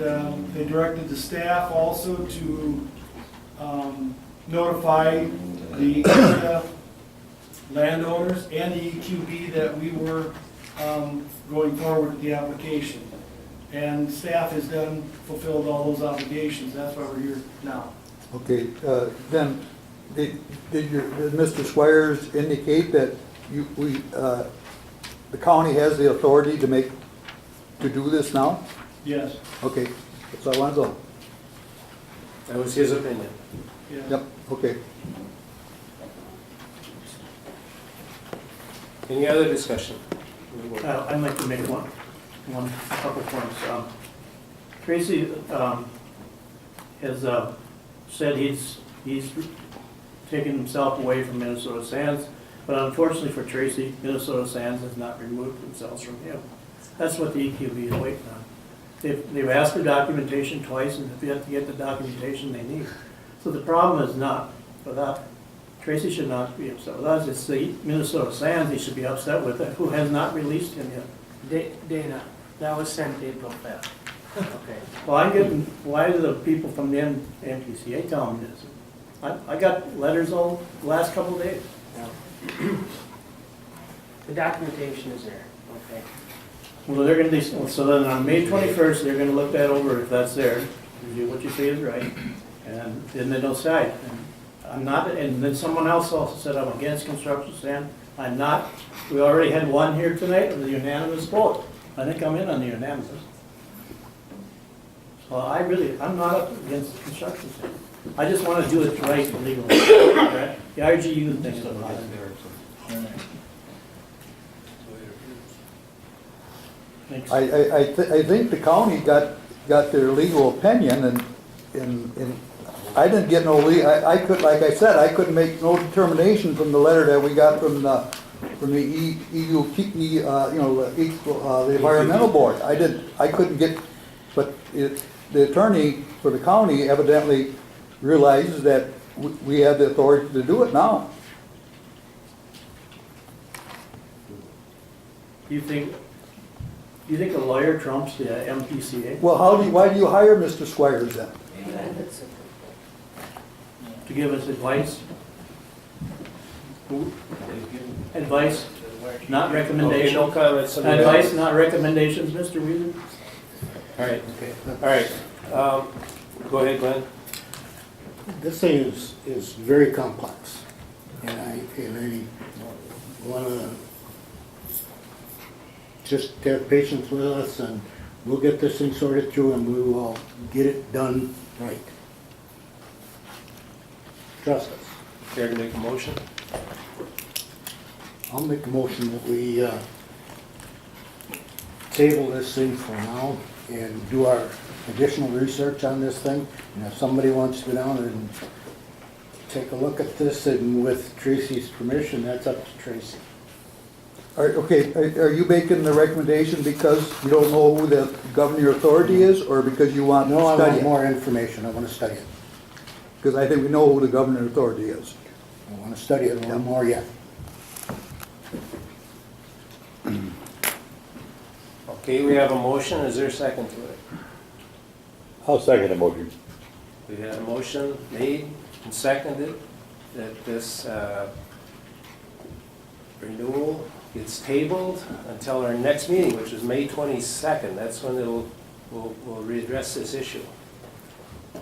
they directed the staff also to notify the landowners and the EQB that we were going forward with the application. And staff has fulfilled all those obligations, that's why we're here now. Okay, then, did Mr. Squires indicate that the county has the authority to do this now? Yes. Okay, that's all I want to know. That was his opinion. Yeah. Yep, okay. Any other discussion? I'd like to make one couple points. Tracy has said he's taken himself away from Minnesota Sands, but unfortunately for Tracy, Minnesota Sands has not removed themselves from him. That's what the EQB is waiting on. They've asked for documentation twice, and they have to get the documentation they need. So the problem is not with that. Tracy should not be upset with us. It's the Minnesota Sands he should be upset with, who has not released him yet. Dana, that was sent April 5th. Okay. Well, I'm getting, why do the people from the MPCA tell me this? I got letters all the last couple of days. The documentation is there, okay. Well, they're gonna be, so then on May 21st, they're gonna look that over if that's there, what you say is right, and then they'll decide. And I'm not, and then someone else also said I'm against construction sand. I'm not. We already had one here tonight with a unanimous vote. I think I'm in on the unanimous. So I'm not against construction sand. I just want to do it right and legally. Right? The RGU thing is a lot. I think the county got their legal opinion, and I didn't get no I could, like I said, I couldn't make no determination from the letter that we got from the the environmental board. I couldn't get, but the attorney for the county evidently realizes that we have the authority to do it now. Do you think a lawyer trumps the MPCA? Well, why do you hire Mr. Squires then? To give us advice? Advice, not recommendations. Okay, no comments. Advice, not recommendations, Mr. Wheeler? All right, okay. All right. Go ahead, Glenn. This thing is very complex, and I want to just have patience with us, and we'll get this thing sorted through, and we will get it done right. Trust us. Care to make a motion? I'll make a motion that we table this thing for now and do our additional research on this thing. And if somebody wants to go down and take a look at this, and with Tracy's permission, that's up to Tracy. Are you making the recommendation because you don't know who the governing authority is, or because you want to No, I study want it? more information. I want to study it. Because I think we know who the governing authority is. I want to study it a little more yet. Okay, we have a motion. Is there a second to it? I'll second the motion. We had a motion made and seconded that this renewal gets tabled until our next meeting, which is May 22nd. That's when we'll readdress this issue.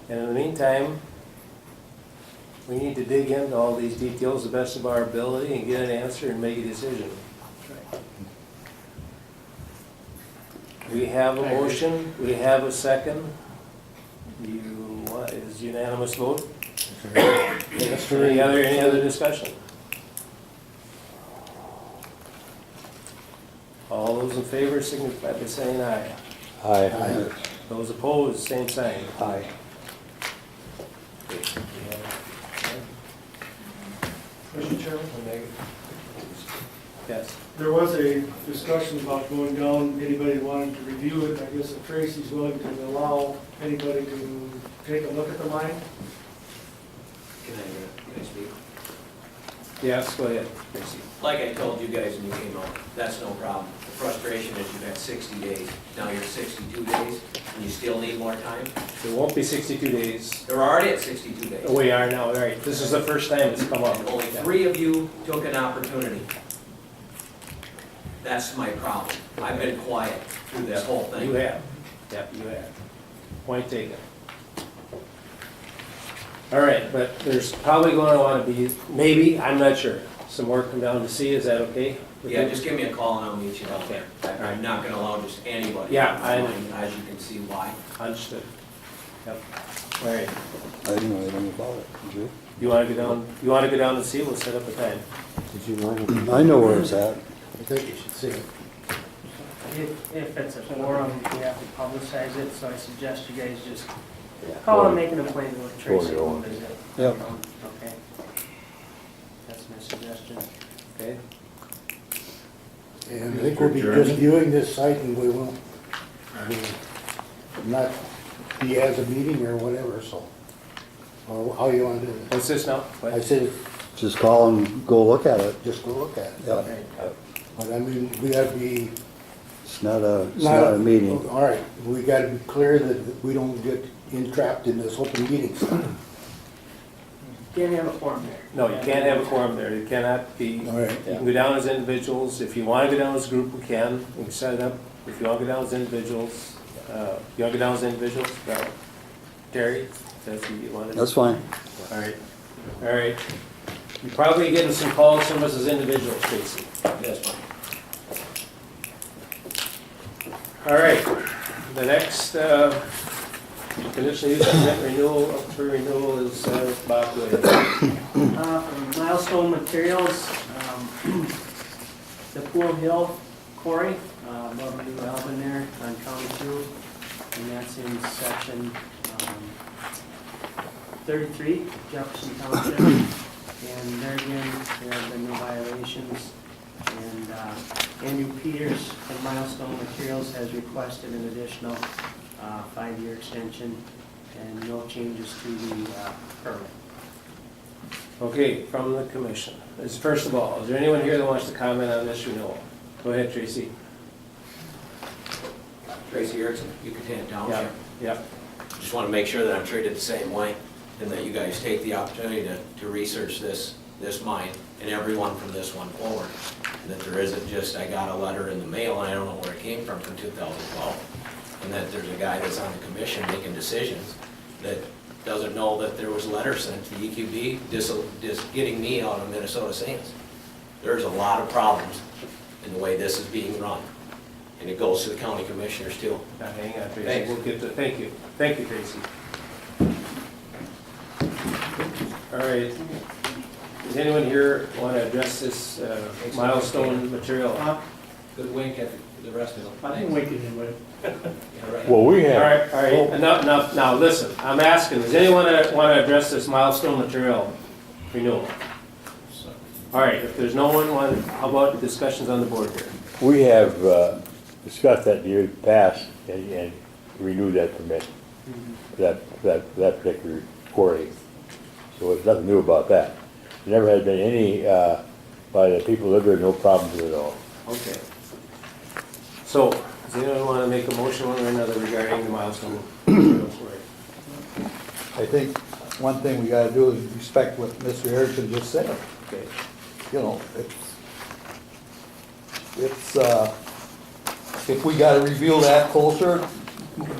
And in the meantime, we need to dig into all these details the best of our ability and get an answer and make a decision. We have a motion, we have a second. Is unanimous vote? Yes, sir. Any other discussion? All those in favor signify by saying aye. Aye. Those opposed, same sign. Aye. Mr. Chairman? Yes. There was a discussion about going down, anybody wanted to review it. I guess if Tracy's willing to allow anybody to take a look at the mine. Can I speak? Yes, go ahead. Like I told you guys when you came out, that's no problem. The frustration is you've had 60 days, now you're 62 days, and you still need more time? It won't be 62 days. They're already at 62 days. We are now, all right. This is the first time it's come up. Only 3 of you took an opportunity. That's my problem. I've been quiet through this whole thing. You have, yep, you have. Point taken. All right, but there's probably going to want to be, maybe, I'm not sure, some more come down to see, is that okay? with Yeah, you? just give me a call and I'll meet you down there. I'm not gonna allow just anybody. Yeah, As you can see why. Understood. Yep, all right. I didn't know anything about it, did you? You want to go down and see, we'll set up a time. Did you want to? I know where it's at. I think you should see it. If it's a forum, we have to publicize it, so I suggest you guys just call and make an appointment with Tracy and visit. Yep. Okay. That's my suggestion. Okay? And I think we'll be just viewing this site and we won't, not be as a meeting or whatever, so. Or how you want to do it? What's this now? I said, Just call and go look at it. just go look at it. Yep. But I mean, we gotta be. It's not a meeting. All right, we gotta be clear that we don't get entrapped in this open meeting. Can't have a forum there. No, you can't have a quorum there, it cannot be, All right. you can go down as individuals, if you want to go down as a group, we can set it up. If you want to go down as individuals, you want to go down as individuals, no. Terry, that's what you wanted? That's fine. All right, all right. You're probably getting some calls from us as individuals, Tracy. That's fine. All right, the next conditional use permit renewal, up for renewal is Bob Williams. From Milestone Materials, the Pool Hill quarry, above New Albin there on County 2, and that's in section 33, Jefferson Township. And there again, there have been no violations. And Andrew Peters from Milestone Materials has requested an additional 5-year extension and no changes to the permit. Okay, from the commission. First of all, is there anyone here that wants to comment on this renewal? Go ahead, Tracy. Tracy Erickson, Yucatan Township. Yep. Just want to make sure that I'm treated the same way and that you guys take the opportunity to research this mine and everyone from this one forward. And that there isn't just, I got a letter in the mail and I don't know where it came from 2012. And that there's a guy that's on the commission making decisions that doesn't know that there was a letter sent to the EQB just getting me out of Minnesota Sands. There's a lot of problems in the way this is being run. And it goes to the county commissioners too. Now, hang on, Tracy. Thanks. We'll get to, thank you. Thank you, Tracy. All right. Does anyone here want to address this milestone material? Good wink at the rest of them. I think we can anyway. Yeah, right. Well, we All have, right, all right. Enough. Now, listen, I'm asking, does anyone want to address this milestone material renewal? All right, if there's no one, how about discussions on the board here? we have discussed that in years past and renewed that permit, that particular quarry. So there's nothing new about that. There never has been any, by the people who live there, no problems with it at all. Okay. So, does anyone want to make a motion one way or another regarding the milestone material quarry? I think one thing we gotta do is respect what Mr. Erickson just said. Okay. You know, if we gotta reveal that closer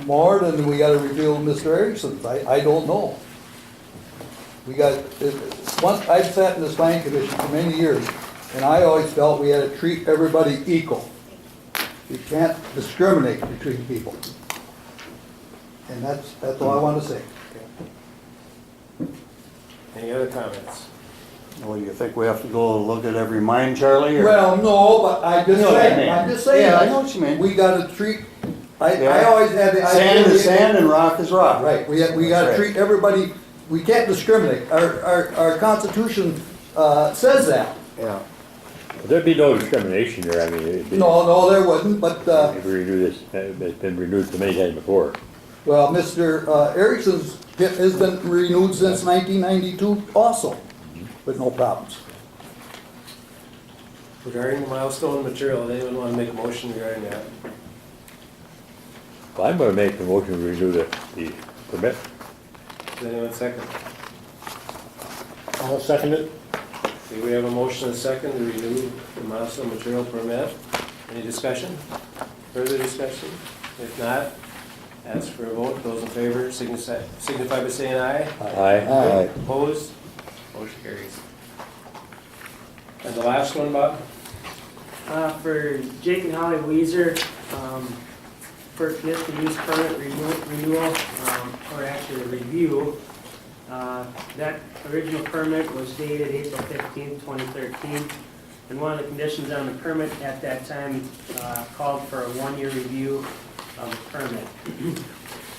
more, then we gotta reveal Mr. Erickson's. I don't know. I've sat in this planning commission for many years, and I always felt we had to treat everybody equal. You can't discriminate between people. And that's all I want to say. Any other comments? Well, you think we have to go look at every mine, Charlie? or- Well, no, but I'm just saying. Yeah, I know what you mean. We gotta treat, I Yeah. always had the idea. Sand is sand and rock is rock. Right, we That's gotta right. treat everybody, we can't discriminate. Our Constitution says that. Yeah. There'd be no discrimination there, I mean, it'd be. No, there wasn't, but, If we renew this, it's been renewed so many times before. well, Mr. Erickson's has been renewed since 1992 also, with no problems. Regarding the milestone material, does anyone want to make a motion regarding that? Well, I'm gonna make the motion to renew the permit. Does anyone second? I'll second it. Okay, we have a motion and a second to renew the milestone material permit. Any discussion? Further discussion? If not, ask for a vote. Those in favor signify by saying aye. Aye. Opposed? Motion carries. And the last one, Bob? For Jake and Holly Weezer, for conditional use permit renewal, or actually a review. That original permit was dated April 15th, 2013. And one of the conditions on the permit at that time called for a one-year review of the permit.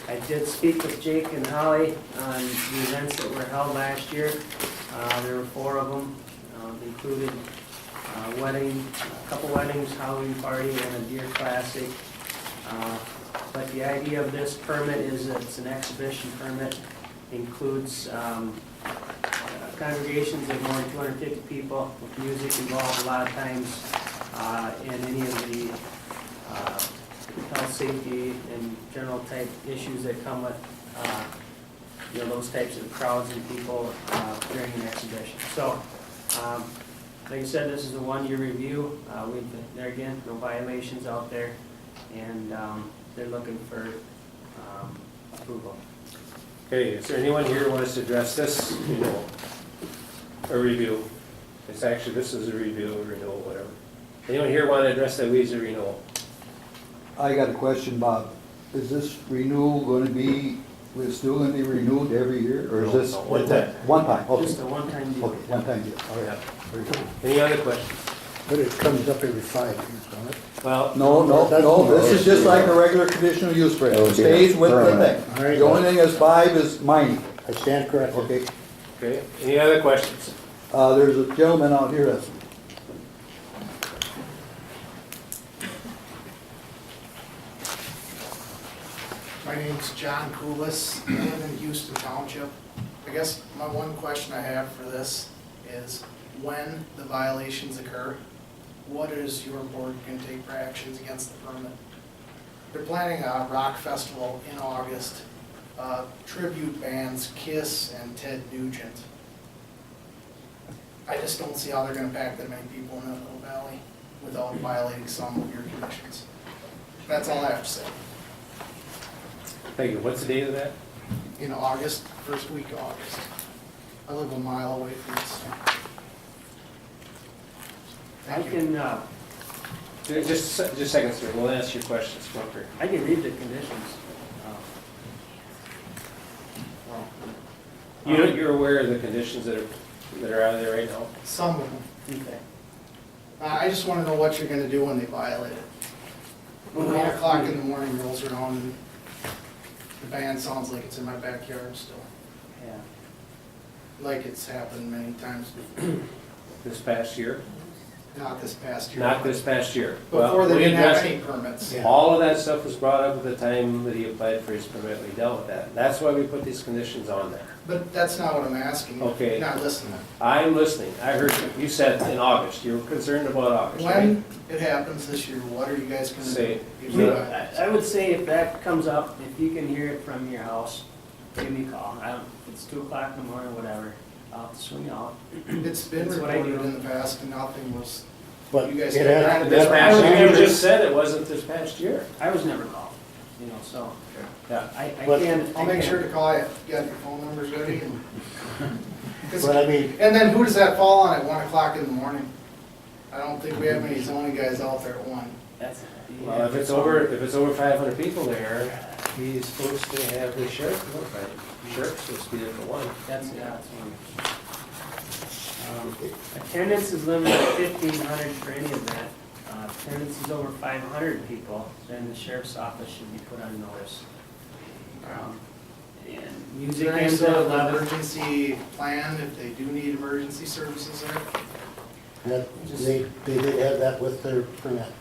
I did speak with Jake and Holly on the events that were held last year. There were 4 of them, included wedding, a couple weddings, Halloween party, and a deer classic. But the idea of this permit is that it's an exhibition permit. Includes congregations of more than 250 people with music involved a lot of times, and any of the health, safety, and general type issues that come with those types of crowds and people during an exhibition. So, like I said, this is a one-year review. There again, no violations out there, and they're looking for approval. Okay, is there anyone here who wants to address this renewal? Or review? It's actually, this is a review, renewal, whatever. Anyone here want to address that Weezer renewal? I got a question, Bob. Is this renewal going to be, it's still going to be renewed every year, or is this? No, one time. One time, okay. Just a one-time deal. Okay, one time deal, all right. Very good. Any other questions? But it comes up every 5 years, don't it? Well, No, this is just like a regular conditional use permit. It stays with the Permanent. All thing. right. The only thing is 5 is mining. I stand corrected. Okay, okay, any other questions? there's a gentleman out here that's. My name's John Kulis. I live in Houston Township. I guess my one question I have for this is when the violations occur, what is your board going to take for actions against the permit? They're planning a rock festival in August. Tribute bands Kiss and Ted Nugent. I just don't see how they're going to pack that many people in that little valley without violating some of your conditions. That's all I have to say. Thank you. What's the date of that? In August, first week of August. I live a mile away from this. I can, Just a second, sir. We'll ask your questions, Walker. I can read the conditions. You're aware of the conditions that are out there right now? Some of them. Okay. I just want to know what you're going to do when they violate it. When 1 o'clock in the morning rolls around and the band sounds like it's in my backyard still. Yeah. Like it's happened many times. This past year? Not this past year. Not this past year. Before Well, they we didn't have addressed any it. permits. All of that stuff was brought up at the time that he applied for his permit. We dealt with that. That's why we put these conditions on there. But that's not what I'm asking. Okay. You're not listening. I'm listening. I heard you said in August. You were concerned about August, right? When it happens this year, what are you guys going to Say, do? I would say if that comes up, if you can hear it from your house, give me a call. If it's 2 o'clock in the morning, whatever, I'll have to swing out. It's been That's what I reported do. in the past and nothing was, But you guys. it has- This past year, you just said it wasn't this past year. I was never called, so, Yeah. I But- can't. I'll make sure to call you. You got your phone numbers ready? But I mean, And then who does that fall on at 1 o'clock in the morning? I don't think we have any zoning guys out there at 1. That's. Well, if it's over 500 people there, he's supposed to have the sheriff notified. The sheriff's supposed to be there for one. That's one. Attendance is limited to 1,500 for any event. Attendance is over 500 people, then the sheriff's office should be put on notice. And Is music there any ends sort at of 11. emergency plan if they do need emergency services there? they did have that with their permit.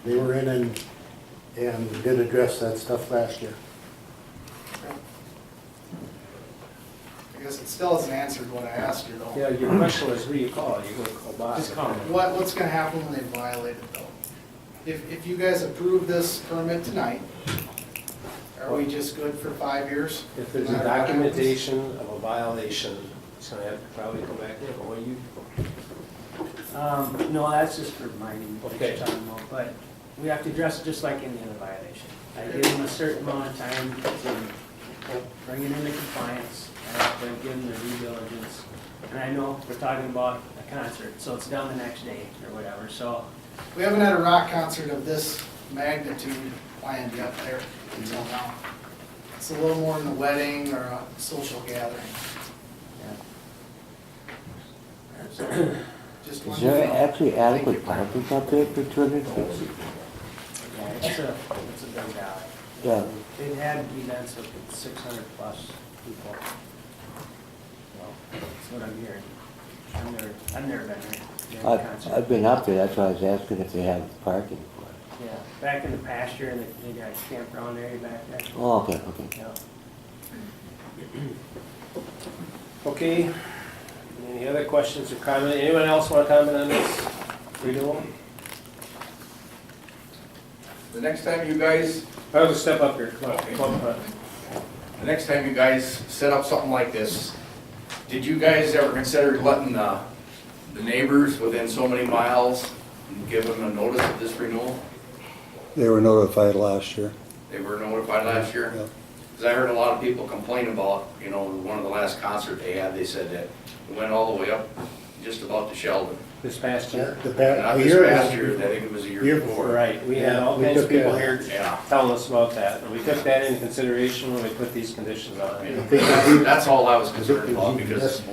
They were in and did address that stuff last year. I guess it still hasn't answered what I asked you though. Yeah, your question was who do you call? You're going to call Bob. Just call me. What's gonna happen when they violate it though? If you guys approve this permit tonight, are we just good for 5 years? If there's a No matter what happens? documentation of a violation, it's going to have to probably go back there. But what do you? No, that's just for mining, what Okay. you're talking about, but we have to address it just like any other violation. I give them a certain amount of time to bring it into compliance, I have to give them their due diligence. And I know we're talking about a concert, so it's done the next day or whatever, so. We haven't had a rock concert of this magnitude planned yet there until now. It's a little more than a wedding or a social gathering. Just Is wanted there to know. actually adequate parking up there for 200? Yeah, it's a big valley. Yeah. They've had events with 600 plus people. Well, that's what I'm hearing. I've never been there. during the concert. I've been up there, that's why I was asking if they have parking for it. Yeah, back in the pasture and they got a campground area back there. Oh, okay, okay. Yeah. Okay, any other questions or comment? Anyone else want to comment on this renewal? The next time you guys, I'll just step up here, come on, come on. the next time you guys set up something like this, did you guys ever consider letting the neighbors within so many miles give them a notice of this renewal? They were notified last year. They were notified last year? Yeah. Because I heard a lot of people complain about, one of the last concerts they had, they said that it went all the way up just about to Sheldon. This past year? Not this past year, I think it was a year before. Right, we had all we kinds of took people that. here Yeah. telling us about that, and we took that into consideration when we put these conditions on it. That's all I was concerned about, because,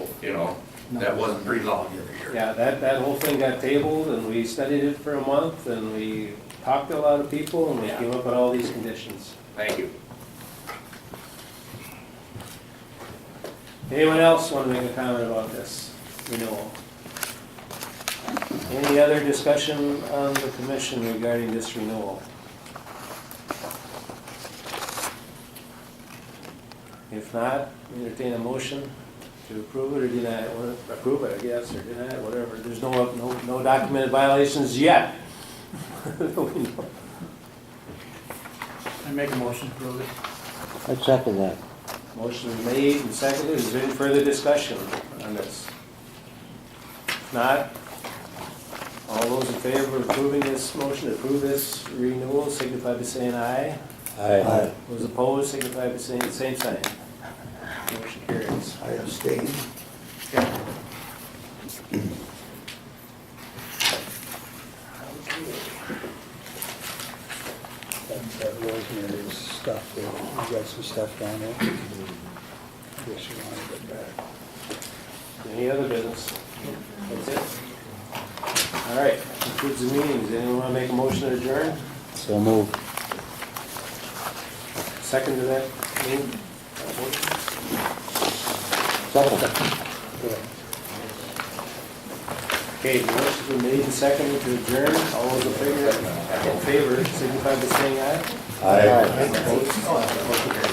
that wasn't pretty loud the other year. Yeah, that whole thing got tabled, and we studied it for a month, and we talked to a lot of people, and we came up with all these conditions. Thank you. Anyone else want to make a comment about this renewal? Any other discussion on the commission regarding this renewal? If not, entertain a motion to approve it or deny it. Well, approve it, I guess, or deny it, whatever. There's no documented violations yet. I make a motion to approve it. I'd second that. Motion made and seconded. Is there any further discussion on this? If not, all those in favor of approving this motion, to approve this renewal, signify by saying aye. Aye. Those opposed, signify by saying the same sign. Motion carries. I abstain. That Rosemary's stuff there. You got some stuff down there? Guess you wanted it back. Any other business? That's it? All right, concludes the meeting. Does anyone want to make a motion to adjourn? So moved. Second to that meeting? Second. Okay, the motion's been made and seconded to adjourn. All those in favor signify by saying aye. Aye. Opposed? Motion carries.